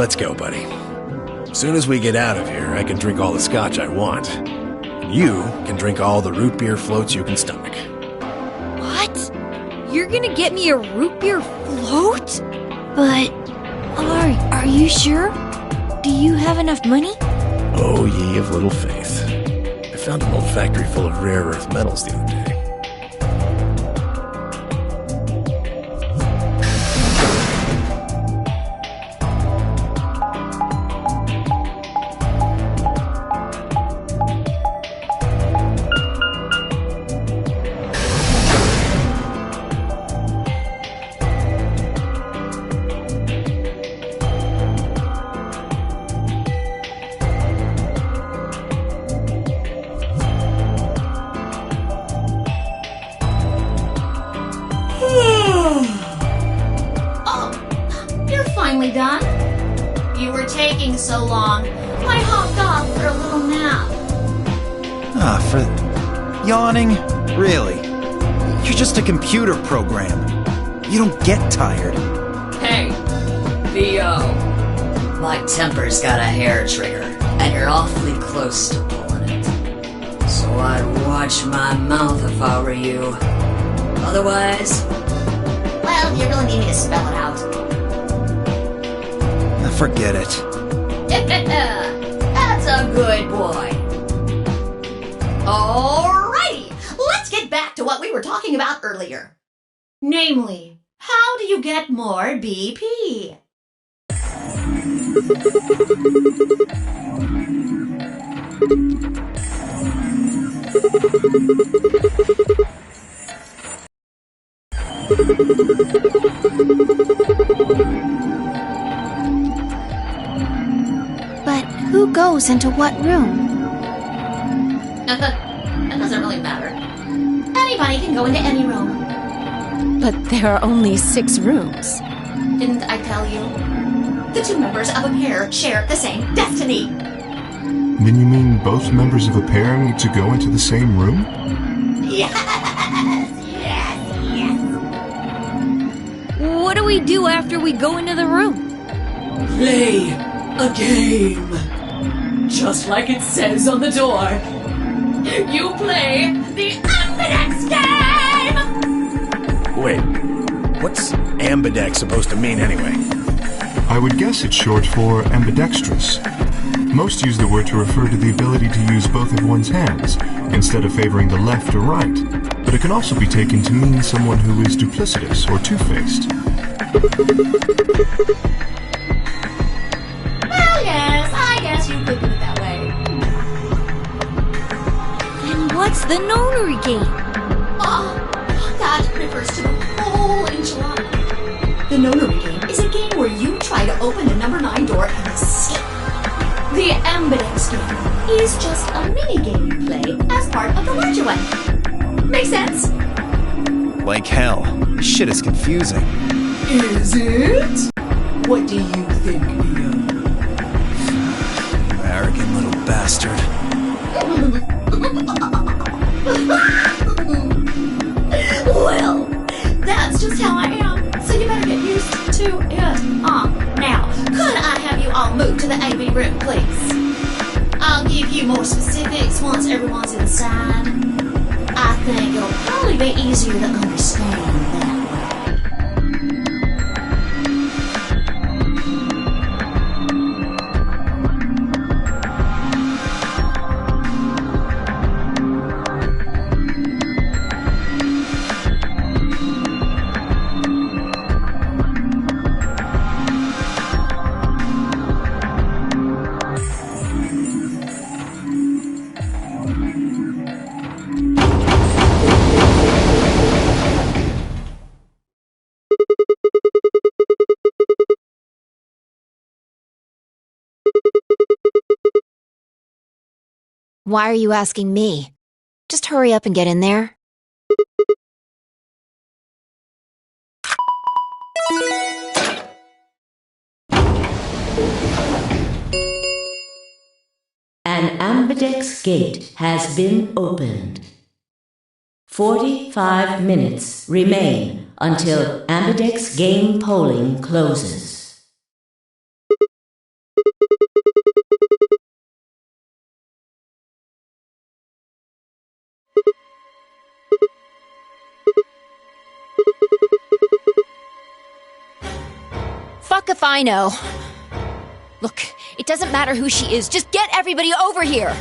Let's go, buddy. As soon as we get out of here, I can drink all the scotch I want. You can drink all the root beer floats you can stomach. What? You're gonna get me a root beer float? But, are you sure? Do you have enough money? Oh, ye of little faith. I found an old factory full of rare earth metals the other day. Finally done? You were taking so long. I hopped off for a little nap. For yawning? Really? You're just a computer program. You don't get tired. Hey, Theo. My temper's got a hair trigger, and you're awfully close to pulling it. So I'd watch my mouth if I were you. Otherwise... Well, you really need me to spell it out. Forget it. That's a good boy. Alrighty, let's get back to what we were talking about earlier. Namely, how do you get more BP? But who goes into what room? That doesn't really matter. Anybody can go into any room. But there are only 6 rooms. Didn't I tell you? The 2 members of a pair share the same destiny. Then you mean both members of a pair need to go into the same room? Yes. What do we do after we go into the room? Play a game. Just like it says on the door. You play the Ambidex game! Wait, what's ambidex supposed to mean anyway? I would guess it's short for ambidextrous. Most use the word to refer to the ability to use both of one's hands, instead of favoring the left or right. But it can also be taken to mean someone who is duplicitous or two-faced. Well, yes, I guess you could put it that way. Then what's the notary game? Oh, that refers to the whole enchilada. The notary game is a game where you try to open the number 9 door and escape. The Ambidex game is just a mini-game you play as part of the larger one. Make sense? Like hell. This shit is confusing. Is it? What do you think, Theo? You arrogant little bastard. Well, that's just how I am, so you better get used to it. Now, could I have you all move to the AV room, please? I'll give you more specifics once everyone's inside. I think it'll probably be easier to understand that way. Why are you asking me? Just hurry up and get in there. An ambidex gate has been opened. 45 minutes remain until ambidex game polling closes. if I know. Look, it doesn't matter who she is. Just get everybody over here!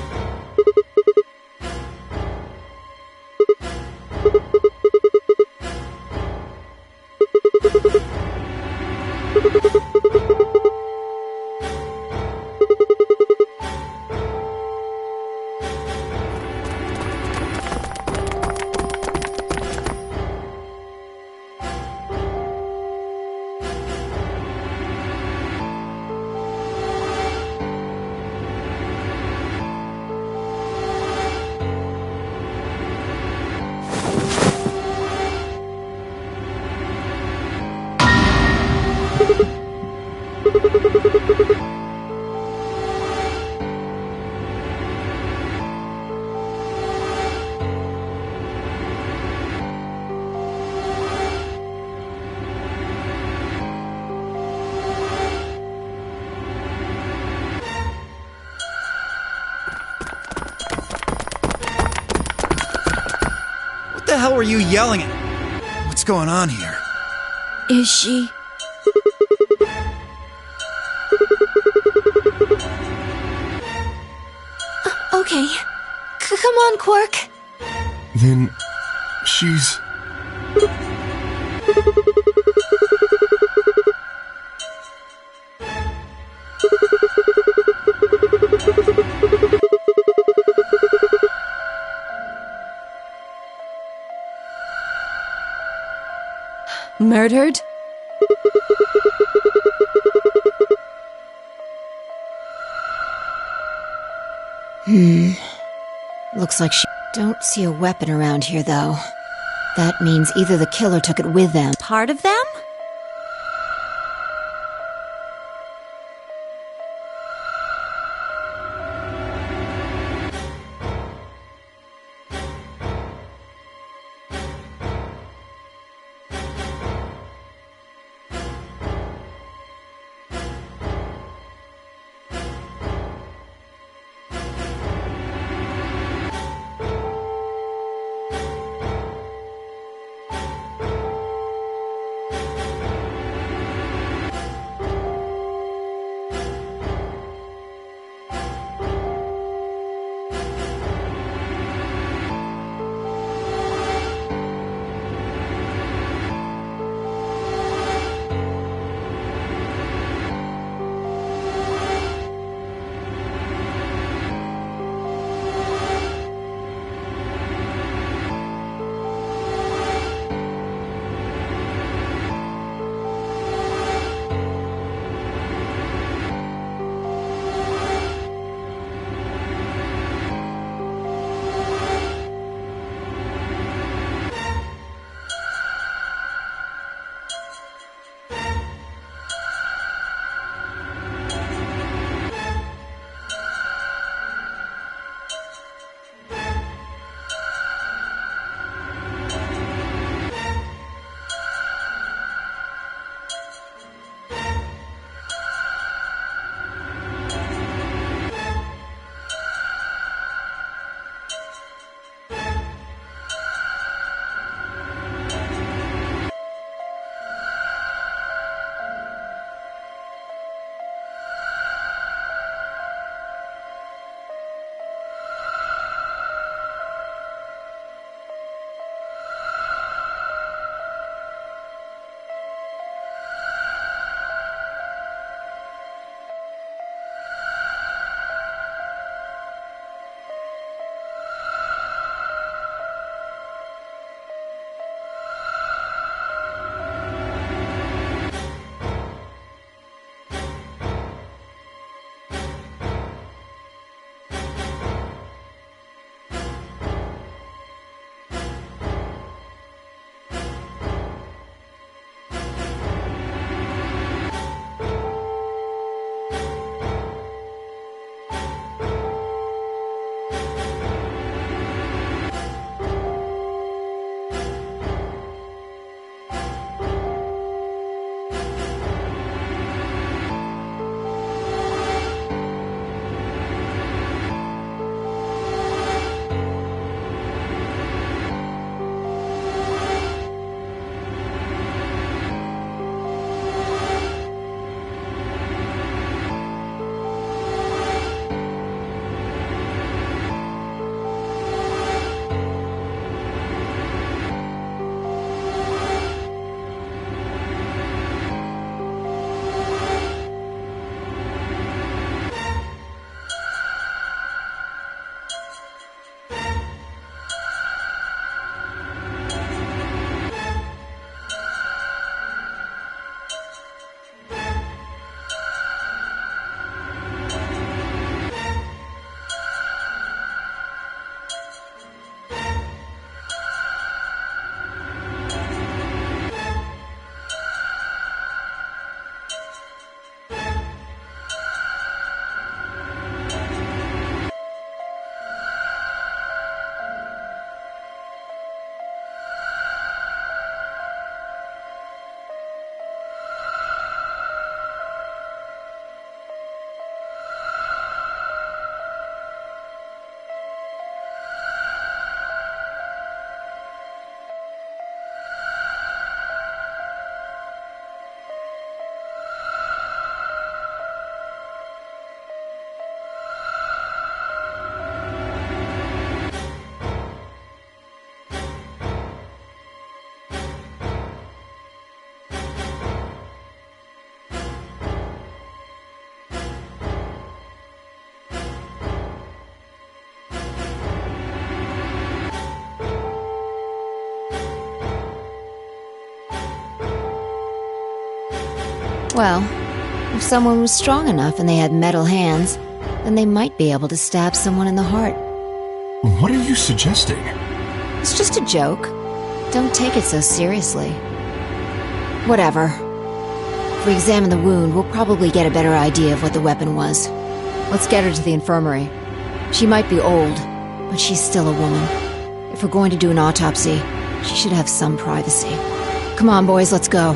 What the hell were you yelling at? What's going on here? Is she? Okay. Come on, Quark. Then she's... Murdered? Looks like she... Don't see a weapon around here, though. That means either the killer took it with them. Part of them? Well, if someone was strong enough and they had metal hands, then they might be able to stab someone in the heart. What are you suggesting? It's just a joke. Don't take it so seriously. Whatever. If we examine the wound, we'll probably get a better idea of what the weapon was. Let's get her to the infirmary. She might be old, but she's still a woman. If we're going to do an autopsy, she should have some privacy. Come on, boys, let's go.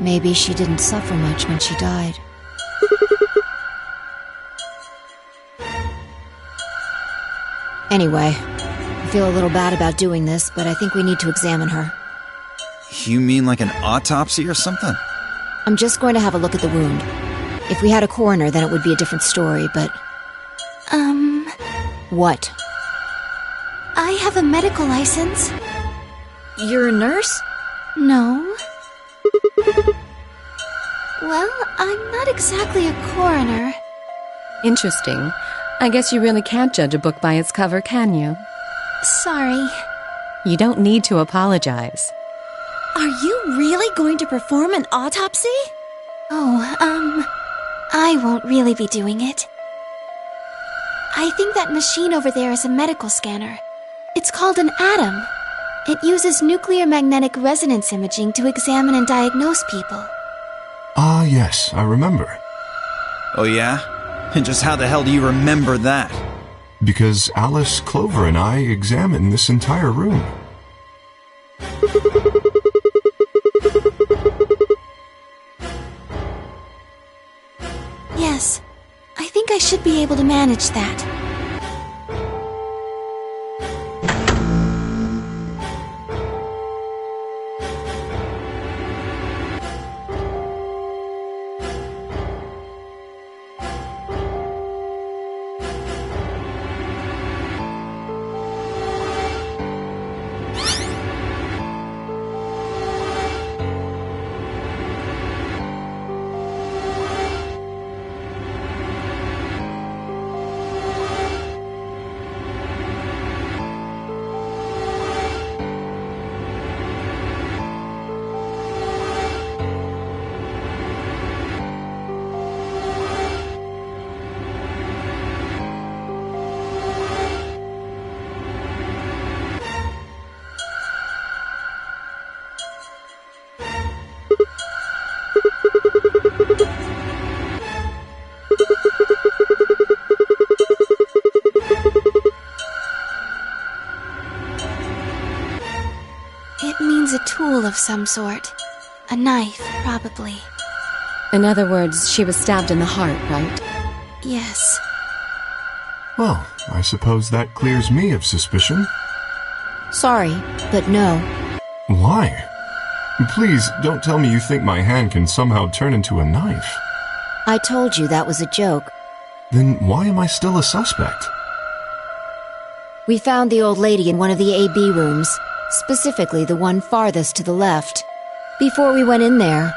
Maybe she didn't suffer much when she died. Anyway, I feel a little bad about doing this, but I think we need to examine her. You mean like an autopsy or something? I'm just going to have a look at the wound. If we had a coroner, then it would be a different story, but... What? I have a medical license. You're a nurse? No. Well, I'm not exactly a coroner. Interesting. I guess you really can't judge a book by its cover, can you? Sorry. You don't need to apologize. Are you really going to perform an autopsy? Oh, I won't really be doing it. I think that machine over there is a medical scanner. It's called an ATOM. It uses nuclear magnetic resonance imaging to examine and diagnose people. Ah, yes, I remember. Oh yeah? And just how the hell do you remember that? Because Alice, Clover, and I examined this entire room. Yes, I think I should be able to manage that. means a tool of some sort. A knife, probably. In other words, she was stabbed in the heart, right? Yes. Well, I suppose that clears me of suspicion. Sorry, but no. Why? Please, don't tell me you think my hand can somehow turn into a knife. I told you that was a joke. Then why am I still a suspect? We found the old lady in one of the AB rooms, specifically the one farthest to the left. Before we went in there,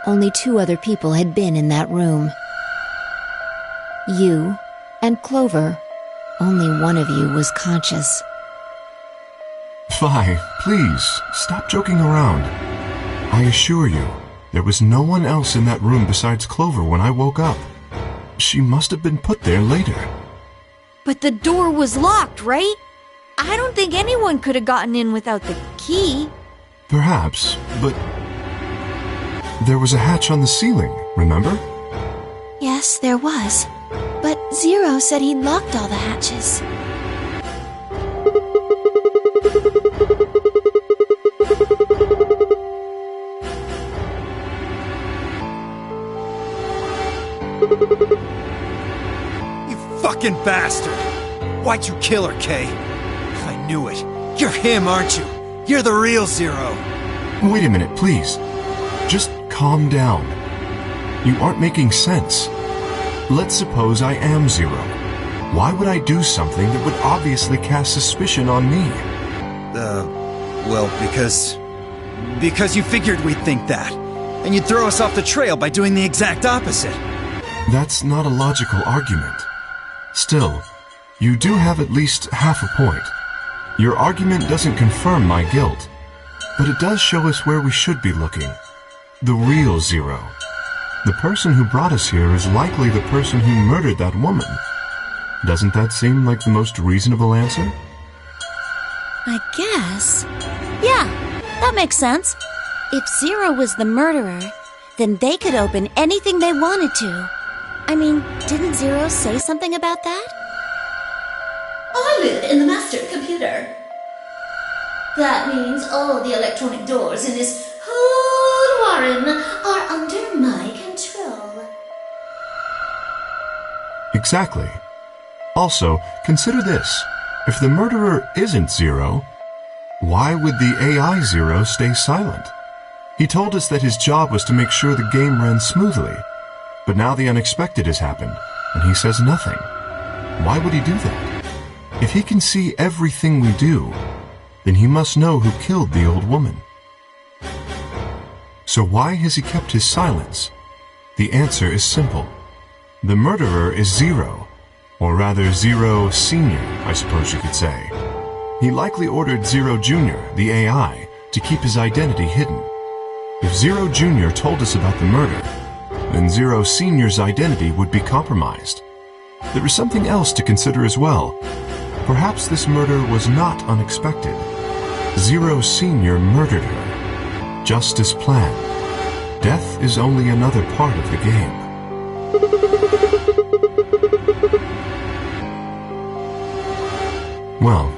only 2 other people had been in that room. You and Clover. Only one of you was conscious. Fi, please, stop joking around. I assure you, there was no one else in that room besides Clover when I woke up. She must have been put there later. But the door was locked, right? I don't think anyone could have gotten in without the key. Perhaps, but there was a hatch on the ceiling, remember? Yes, there was. But Zero said he'd locked all the hatches. You fucking bastard! Why'd you kill her, Kay? I knew it. You're him, aren't you? You're the real Zero. Wait a minute, please. Just calm down. You aren't making sense. Let's suppose I am Zero. Why would I do something that would obviously cast suspicion on me? Well, because you figured we'd think that. And you'd throw us off the trail by doing the exact opposite. That's not a logical argument. Still, you do have at least half a point. Your argument doesn't confirm my guilt, but it does show us where we should be looking. The real Zero. The person who brought us here is likely the person who murdered that woman. Doesn't that seem like the most reasonable answer? I guess. Yeah, that makes sense. If Zero was the murderer, then they could open anything they wanted to. I mean, didn't Zero say something about that? I live in the master computer. That means all the electronic doors in this whole warren are under my control. Exactly. Also, consider this. If the murderer isn't Zero, why would the AI Zero stay silent? He told us that his job was to make sure the game ran smoothly, but now the unexpected has happened, and he says nothing. Why would he do that? If he can see everything we do, then he must know who killed the old woman. So why has he kept his silence? The answer is simple. The murderer is Zero, or rather Zero Senior, I suppose you could say. He likely ordered Zero Junior, the AI, to keep his identity hidden. If Zero Junior told us about the murder, then Zero Senior's identity would be compromised. There is something else to consider as well. Perhaps this murder was not unexpected. Zero Senior murdered her, just as planned. Death is only another part of the game. Well,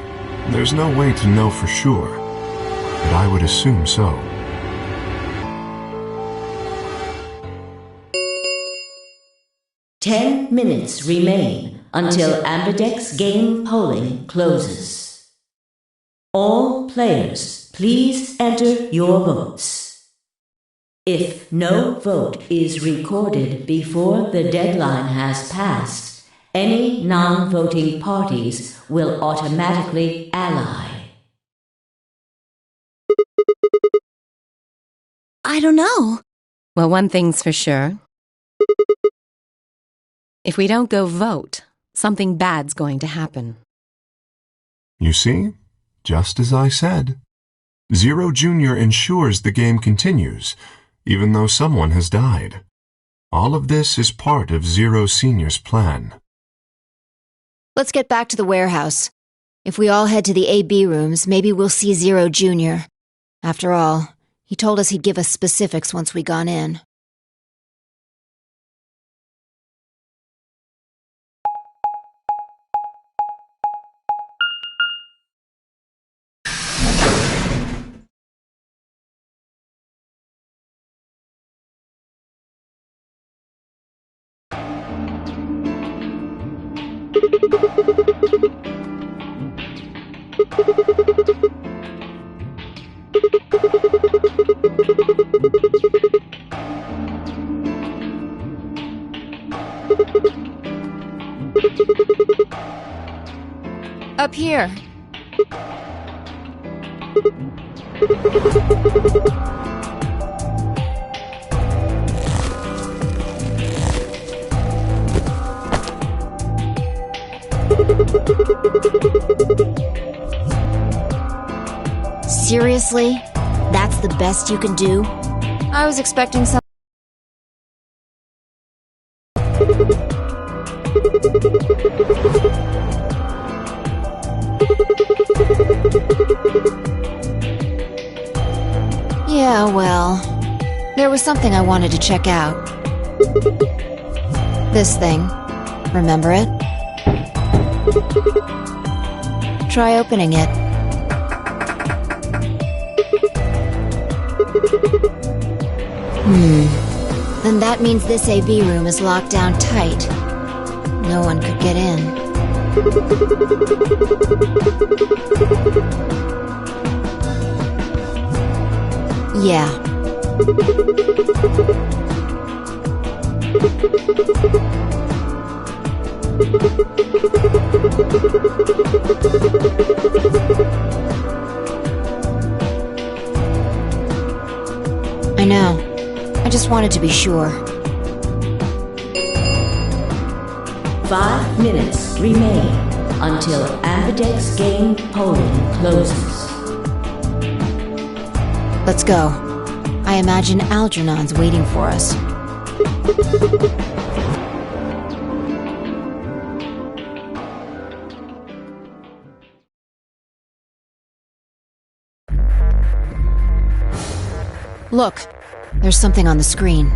there's no way to know for sure, but I would assume so. Ten minutes remain until Ambidex game polling closes. All players, please enter your votes. If no vote is recorded before the deadline has passed, any non-voting parties will automatically ally. I don't know. Well, one thing's for sure. If we don't go vote, something bad's going to happen. You see? Just as I said. Zero Junior ensures the game continues, even though someone has died. All of this is part of Zero Senior's plan. Let's get back to the warehouse. If we all head to the AB rooms, maybe we'll see Zero Junior. After all, he told us he'd give us specifics once we gone in. Up here. Seriously? That's the best you can do? I was expecting some. Yeah, well, there was something I wanted to check out. This thing. Remember it? Try opening it. Then that means this AV room is locked down tight. No one could get in. Yeah. I know. I just wanted to be sure. 5 minutes remain until Ambidex game polling closes. Let's go. I imagine Algernon's waiting for us. Look, there's something on the screen.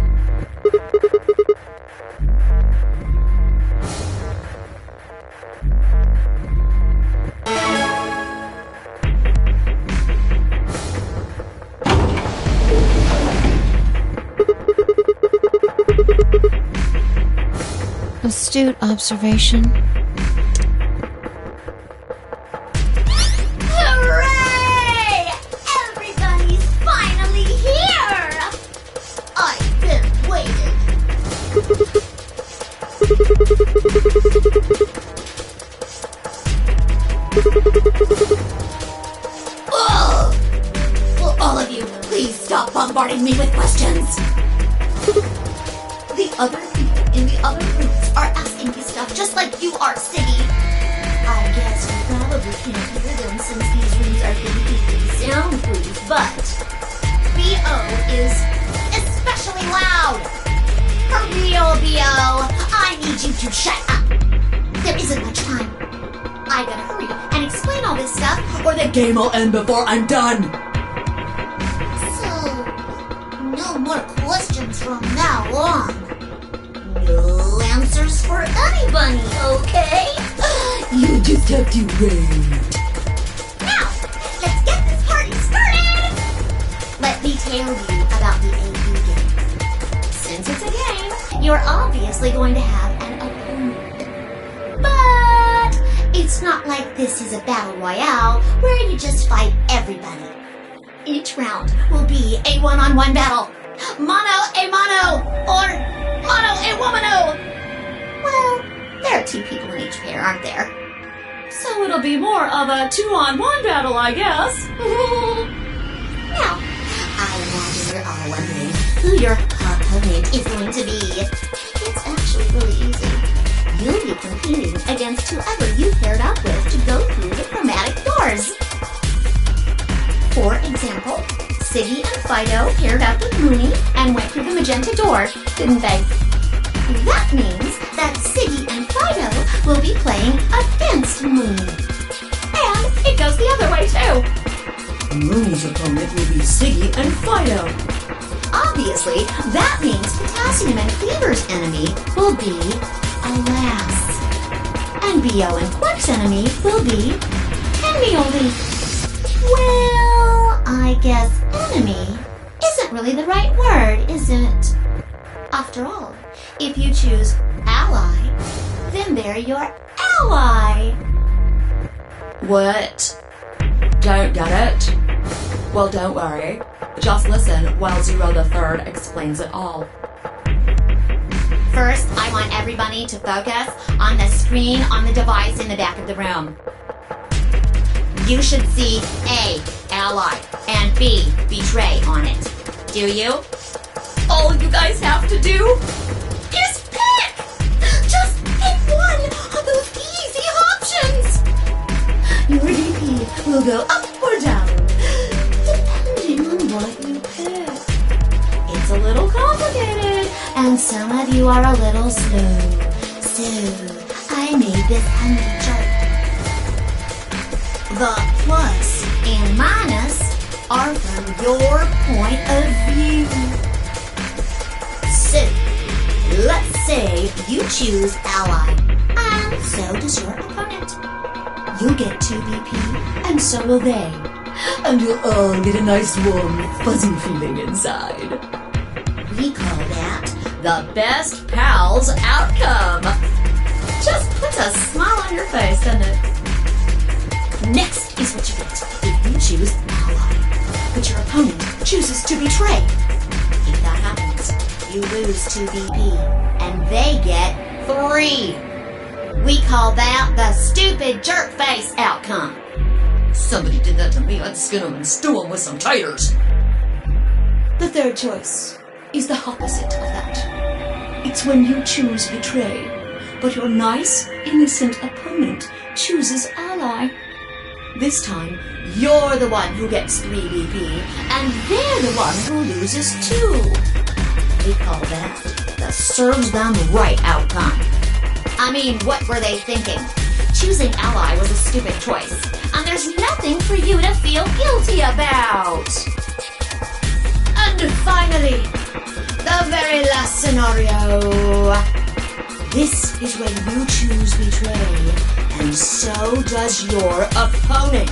Astute observation. Hooray! Everybody's finally here! I've been waiting. Ugh! Will all of you please stop bombarding me with questions? The other people in the other rooms are asking me stuff just like you are, Siggy. I guess you probably can't hear them since these rooms are completely soundproof, but B.O. is especially loud. For real, B.O., I need you to shut up. There isn't much time. I gotta hurry and explain all this stuff, or the game will end before I'm done. So, no more questions from now on. No answers for anybody, okay? You just have to wait. Now, let's get this party started! Let me tell you about the AV game. Since it's a game, you're obviously going to have an opponent. But it's not like this is a battle royale where you just fight everybody. Each round will be a one-on-one battle. Mono a mono, or mono a womano. Well, there are 2 people in each pair, aren't there? So it'll be more of a 2-on-1 battle, I guess. Now, I imagine you're all wondering who your opponent is going to be. It's actually really easy. You'll be competing against whoever you paired up with to go through the chromatic doors. For example, Siggy and Fido paired up with Mooney and went through the magenta door, didn't they? That means that Siggy and Fido will be playing against Mooney. And it goes the other way too. Mooney's opponent will be Siggy and Fido. Obviously, that means Potassium and Cleaver's enemy will be Alas. And B.O. and Quark's enemy will be Henmioli. Well, I guess enemy isn't really the right word, is it? After all, if you choose ally, then they're your ally. What? Don't get it? Well, don't worry. Just listen while Zero the Third explains it all. First, I want everybody to focus on the screen on the device in the back of the room. You should see A, ally, and B, betray on it. Do you? All you guys have to do is pick! Just pick one of those easy options! Your DP will go up or down, depending on what you pick. It's a little complicated, and some of you are a little slow. So, I made this handy chart. The plus and minus are from your point of view. So, let's say you choose ally, and so does your opponent. You'll get 2 BP, and so will they. And you'll all get a nice warm, fuzzy feeling inside. We call that the best pals outcome. Just puts a smile on your face, doesn't it? Next is what you get if you choose ally, but your opponent chooses to betray. If that happens, you lose 2 BP, and they get 3. We call that the stupid jerk face outcome. Somebody did that to me, I'd skin them and stew them with some taters. The third choice is the opposite of that. It's when you choose betray, but your nice, innocent opponent chooses ally. This time, you're the one who gets 3 BP, and they're the one who loses 2. We call that the serves them right outcome. I mean, what were they thinking? Choosing ally was a stupid choice, and there's nothing for you to feel guilty about. And finally, the very last scenario. This is when you choose betray, and so does your opponent.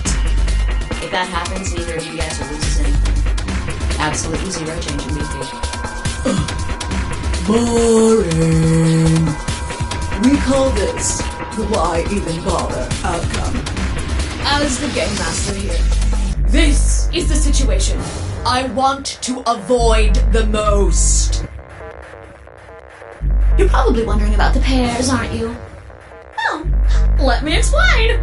If that happens, neither of you guys will lose anything. Absolutely 0 change in BP. Boring. We call this the why even bother outcome. As the game master here, this is the situation I want to avoid the most. You're probably wondering about the pairs, aren't you? Well, let me explain.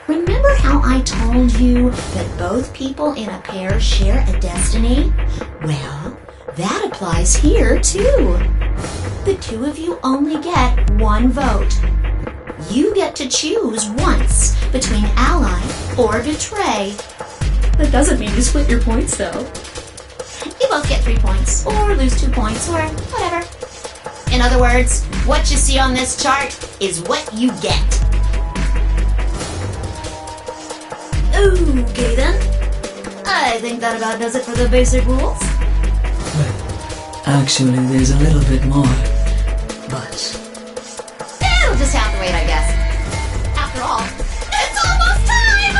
Remember how I told you that both people in a pair share a destiny? Well, that applies here too. The 2 of you only get 1 vote. You get to choose once between ally or betray. That doesn't mean you split your points, though. You both get 3 points, or lose 2 points, or whatever. In other words, what you see on this chart is what you get. Okay then. I think that about does it for the basic rules. Actually, there's a little bit more, but it'll just have to wait, I guess. After all, it's almost time!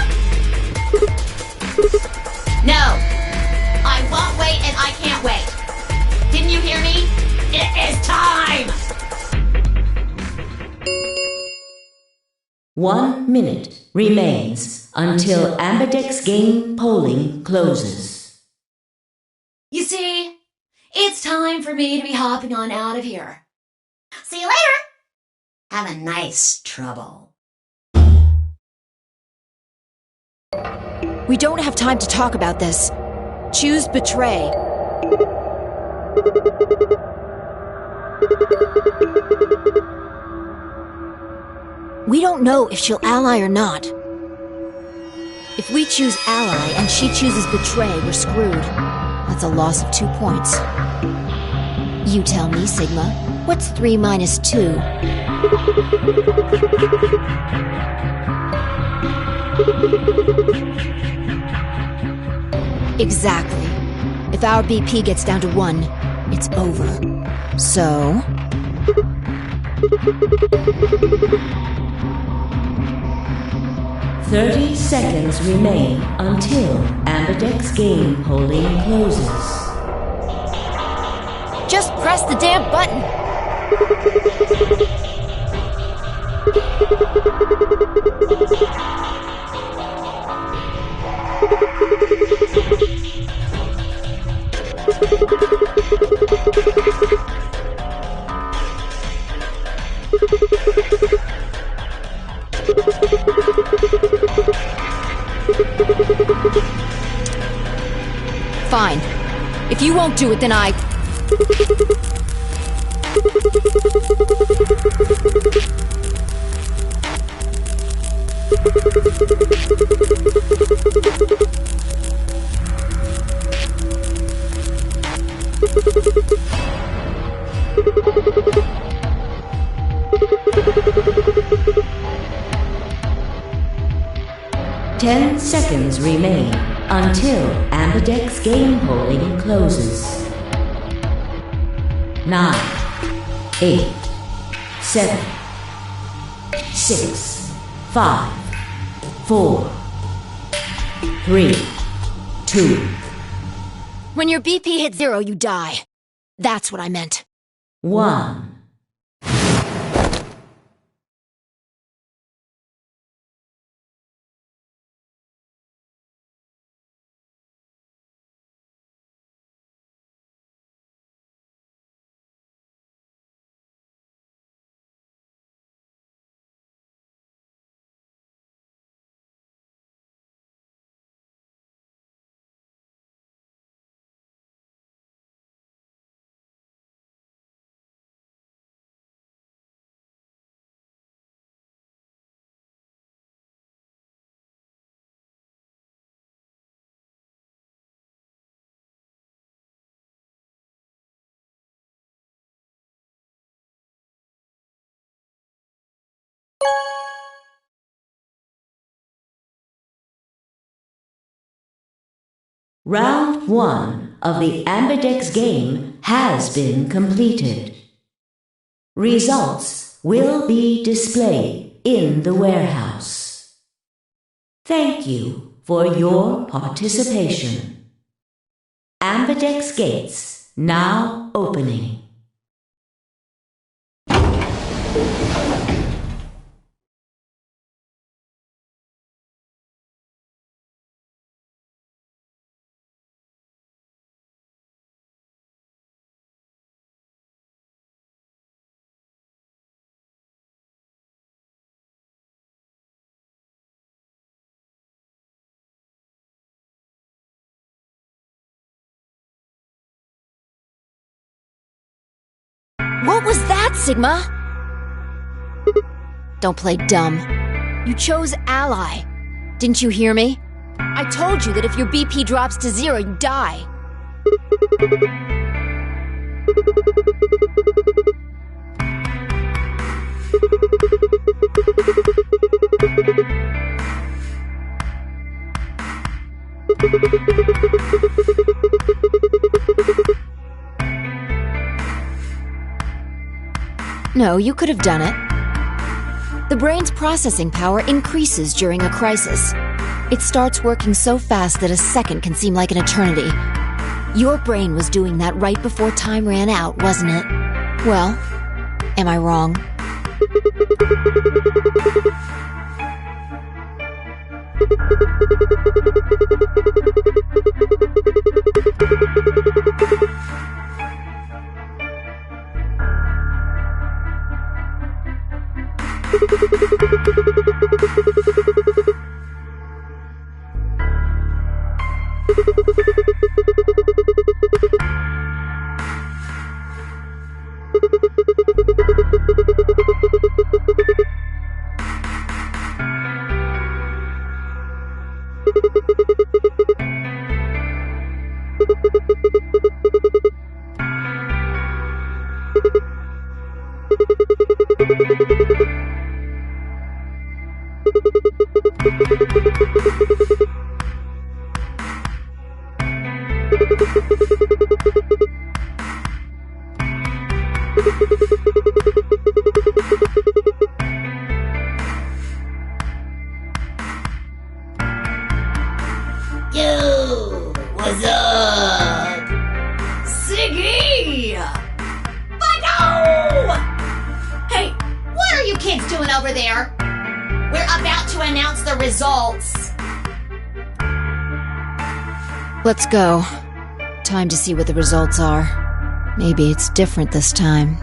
No, I won't wait and I can't wait. Didn't you hear me? It is time! 1 minute remains until Ambidex game polling closes. You see, it's time for me to be hopping on out of here. See you later! Have a nice trouble. We don't have time to talk about this. Choose betray. We don't know if she'll ally or not. If we choose ally and she chooses betray, we're screwed. That's a loss of 2 points. You tell me, Sigma, what's 3 minus 2? Exactly. If our BP gets down to 1, it's over. So... "30 seconds remain until Ambidex game polling closes. Just press the damn button! Fine. If you won't do it, then I... Ten seconds remain until Ambidex game polling closes. 9, 8, 7, 6, 5, 4, 3, 2. When your BP hits 0, you die. That's what I meant. 1. Round 1 of the Ambidex game has been completed. Results will be displayed in the warehouse. Thank you for your participation. Ambidex gates now opening. What was that, Sigma? Don't play dumb. You chose Ally. Didn't you hear me? I told you that if your BP drops to 0, you die. No, you could have done it. The brain's processing power increases during a crisis. It starts working so fast that a second can seem like an eternity. Your brain was doing that right before time ran out, wasn't it? Well, am I wrong? Yo, what's up? Siggy! Fido! Hey, what are you kids doing over there? We're about to announce the results. Let's go. Time to see what the results are. Maybe it's different this time.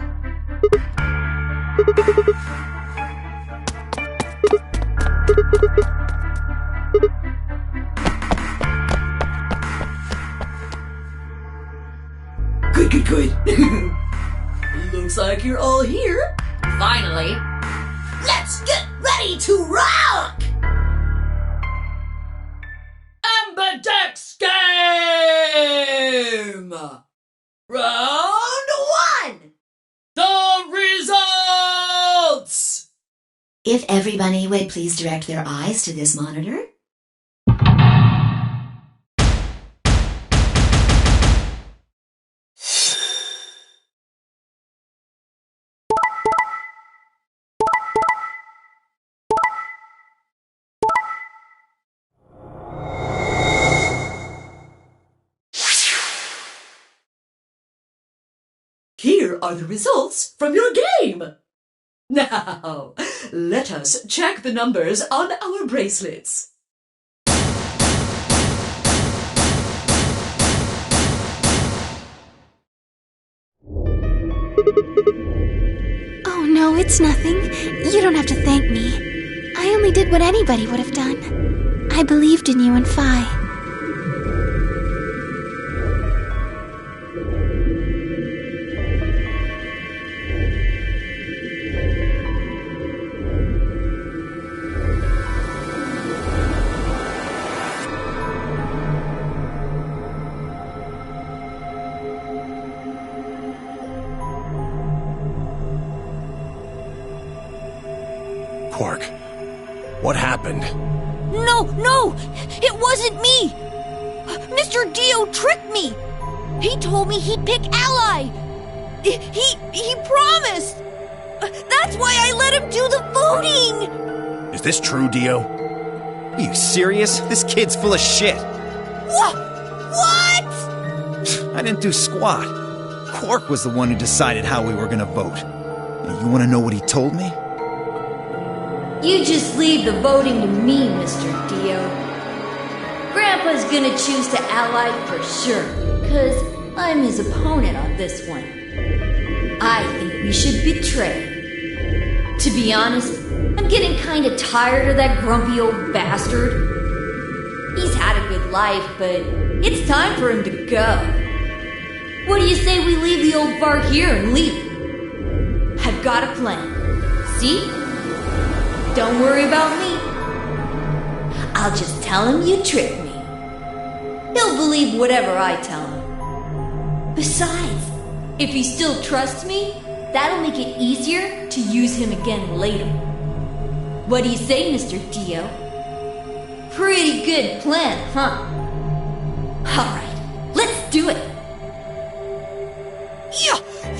like you're all here. Finally. Let's get ready to rock! Ambidex Game! Round 1! The results! If everybody would please direct their eyes to this monitor. Here are the results from your game. Now, let us check the numbers on our bracelets. Oh no, it's nothing. You don't have to thank me. I only did what anybody would have done. I believed in you and Phi. Quark, what happened? No! It wasn't me! Mr. Dio tricked me! He told me he'd pick Ally! He promised! That's why I let him do the voting! Is this true, Dio? Are you serious? This kid's full of shit. What? I didn't do squat. Quark was the one who decided how we were gonna vote. And you wanna know what he told me? You just leave the voting to me, Mr. Dio. Grandpa's gonna choose to ally for sure, 'cause I'm his opponent on this one. I think we should betray. To be honest, I'm getting kinda tired of that grumpy old bastard. He's had a good life, but it's time for him to go. What do you say we leave the old fart here and leave? I've got a plan. See? Don't worry about me. I'll just tell him you tricked me. He'll believe whatever I tell him. Besides, if he still trusts me, that'll make it easier to use him again later. What do you say, Mr. Dio? Pretty good plan, huh? Alright, let's do it.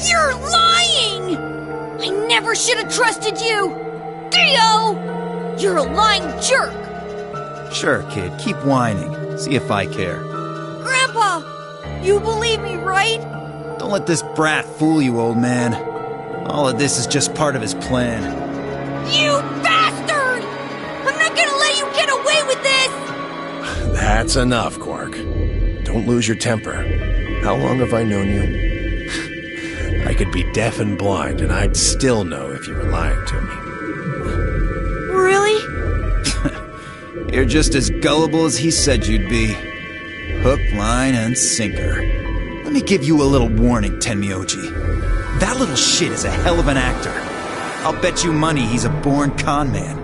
You're lying! I never should have trusted you! Dio! You're a lying jerk! Sure, kid, keep whining. See if I care. Grandpa! You believe me, right? Don't let this brat fool you, old man. All of this is just part of his plan. You bastard! I'm not gonna let you get away with this! That's enough, Quark. Don't lose your temper. How long have I known you? I could be deaf and blind, and I'd still know if you were lying to me. Really? You're just as gullible as he said you'd be. Hook, line, and sinker. Let me give you a little warning, Tenmyoji. That little shit is a hell of an actor. I'll bet you money he's a born con man.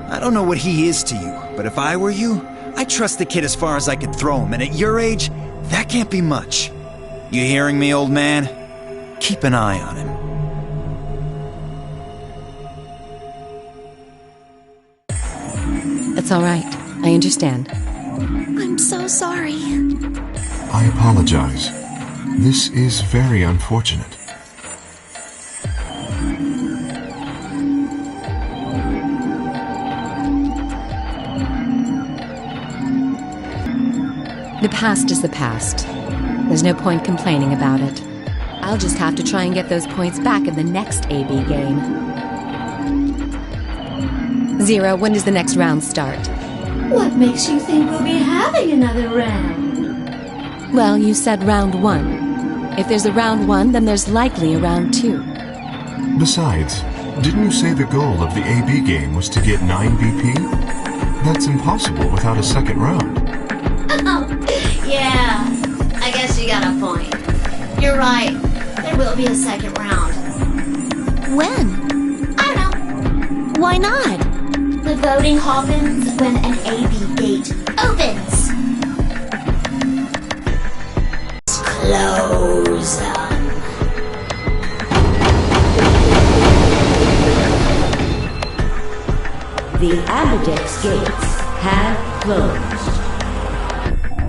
I don't know what he is to you, but if I were you, I'd trust the kid as far as I could throw him, and at your age, that can't be much. You hearing me, old man? Keep an eye on him. That's all right. I understand. I'm so sorry. I apologize. This is very unfortunate. The past is the past. There's no point complaining about it. I'll just have to try and get those points back in the next AB game. Zero, when does the next round start? What makes you think we'll be having another round? Well, you said round 1. If there's a round 1, then there's likely a round 2. Besides, didn't you say the goal of the AB game was to get 9 BP? That's impossible without a second round. Oh, yeah. I guess you got a point. You're right. There will be a second round. When? I don't know. Why not? The voting happens when an AB gate opens. Close them. The Ambidex gates have closed.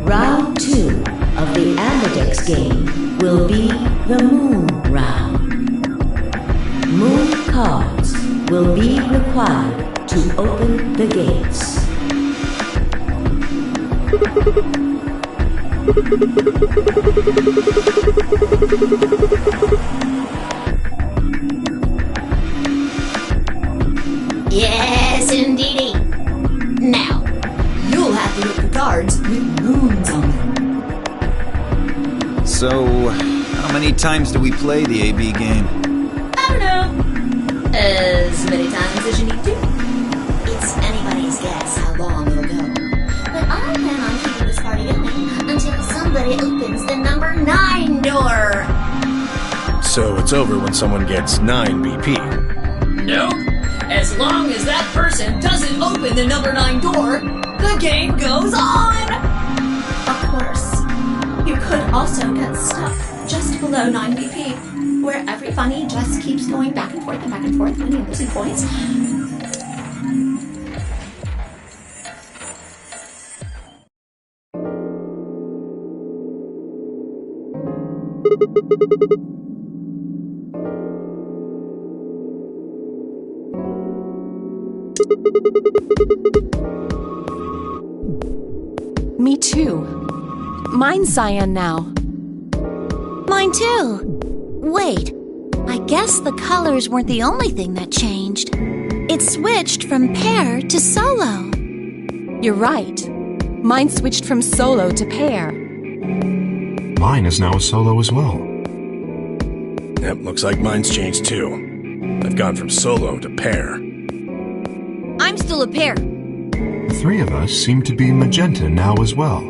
Round 2 of the Ambidex game will be the Moon Round. Moon cards will be required to open the gates. Yes, indeedy. Now, you'll have to look for cards with moons on them. So, how many times do we play the AB game? I don't know. As many times as you need to. It's anybody's guess how long it'll go. But I plan on keeping this party going until somebody opens the number 9 door. So it's over when someone gets 9 BP. Nope. As long as that person doesn't open the number 9 door, the game goes on! Of course, you could also get stuck just below 9 BP, where every bunny just keeps going back and forth, winning and losing points. Me too. Mine's cyan now. Mine too. Wait, I guess the colors weren't the only thing that changed. It switched from pair to solo. You're right. Mine switched from solo to pair. Mine is now a solo as well. Yep, looks like mine's changed too. I've gone from solo to pair. I'm still a pair. The 3 of us seem to be magenta now as well.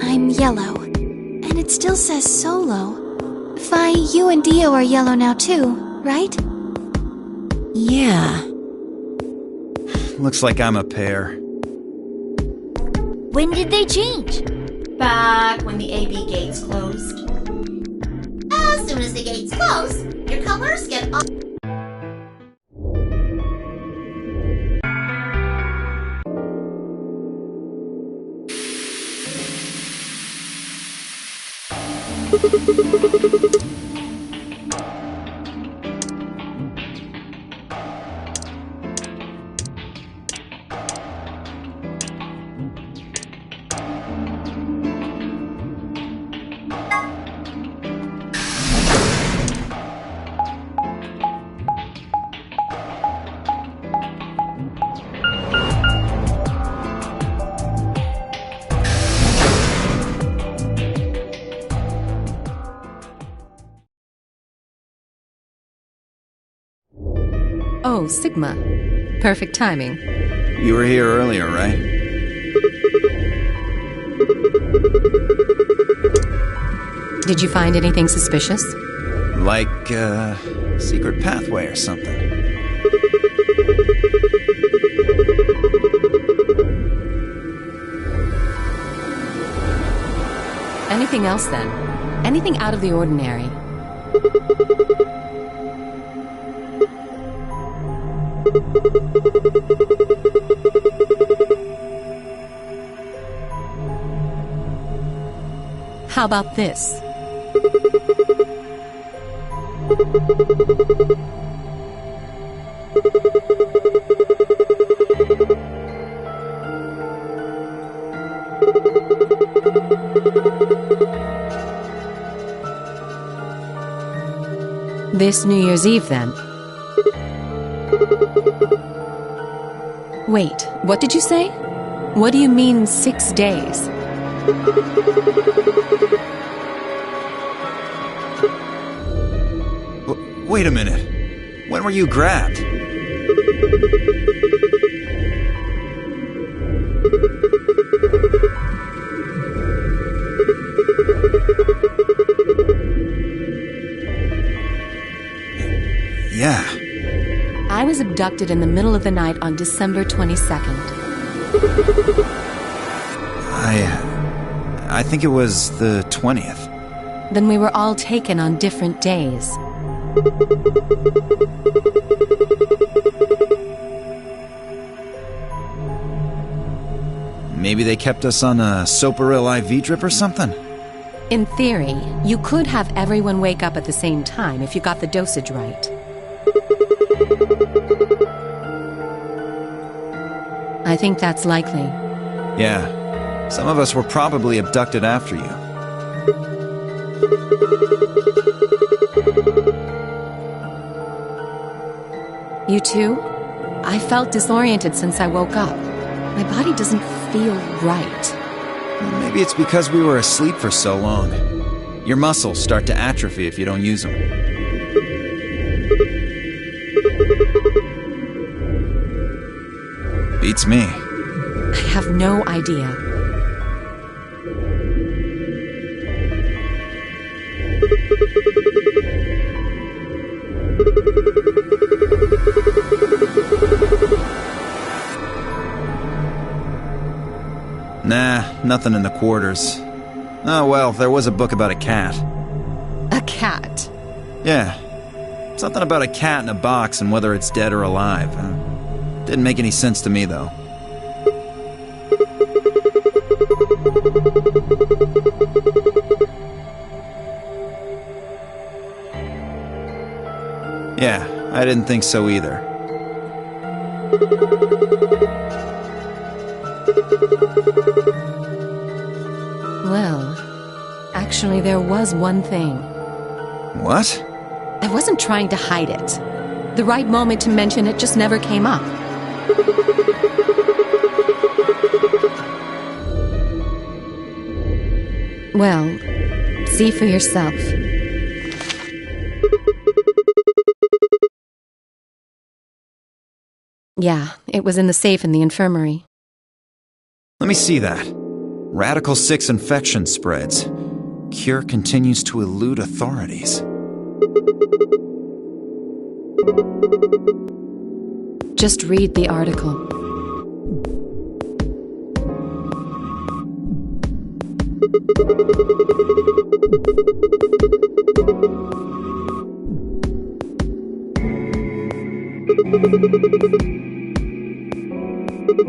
I'm yellow, and it still says solo. Fi, you and Dio are yellow now too, right? Yeah. Looks like I'm a pair. When did they change? Back when the AB gates closed. As soon as the gates close, your colors get up. Oh, Sigma. Perfect timing. You were here earlier, right? Did you find anything suspicious? Like, secret pathway or something. Anything else, then? Anything out of the ordinary? How about this? This New Year's Eve, then? Wait, what did you say? What do you mean 6 days? Wait a minute. When were you grabbed? abducted in the middle of the night on December 22nd. I think it was the 20th. Then we were all taken on different days. Maybe they kept us on a Soparil IV drip or something? In theory, you could have everyone wake up at the same time if you got the dosage right. I think that's likely. Yeah. Some of us were probably abducted after you. You too? I felt disoriented since I woke up. My body doesn't feel right. Maybe it's because we were asleep for so long. Your muscles start to atrophy if you don't use them. Beats me. I have no idea. Nah, nothing in the quarters. Oh well, there was a book about a cat. A cat? Yeah. Something about a cat in a box and whether it's dead or alive. Didn't make any sense to me, though. Yeah, I didn't think so either. Well, actually there was one thing. What? I wasn't trying to hide it. The right moment to mention it just never came up. Well, see for yourself. Yeah, it was in the safe in the infirmary. Let me see that. Radical 6 infection spreads. Cure continues to elude authorities. Just read the article.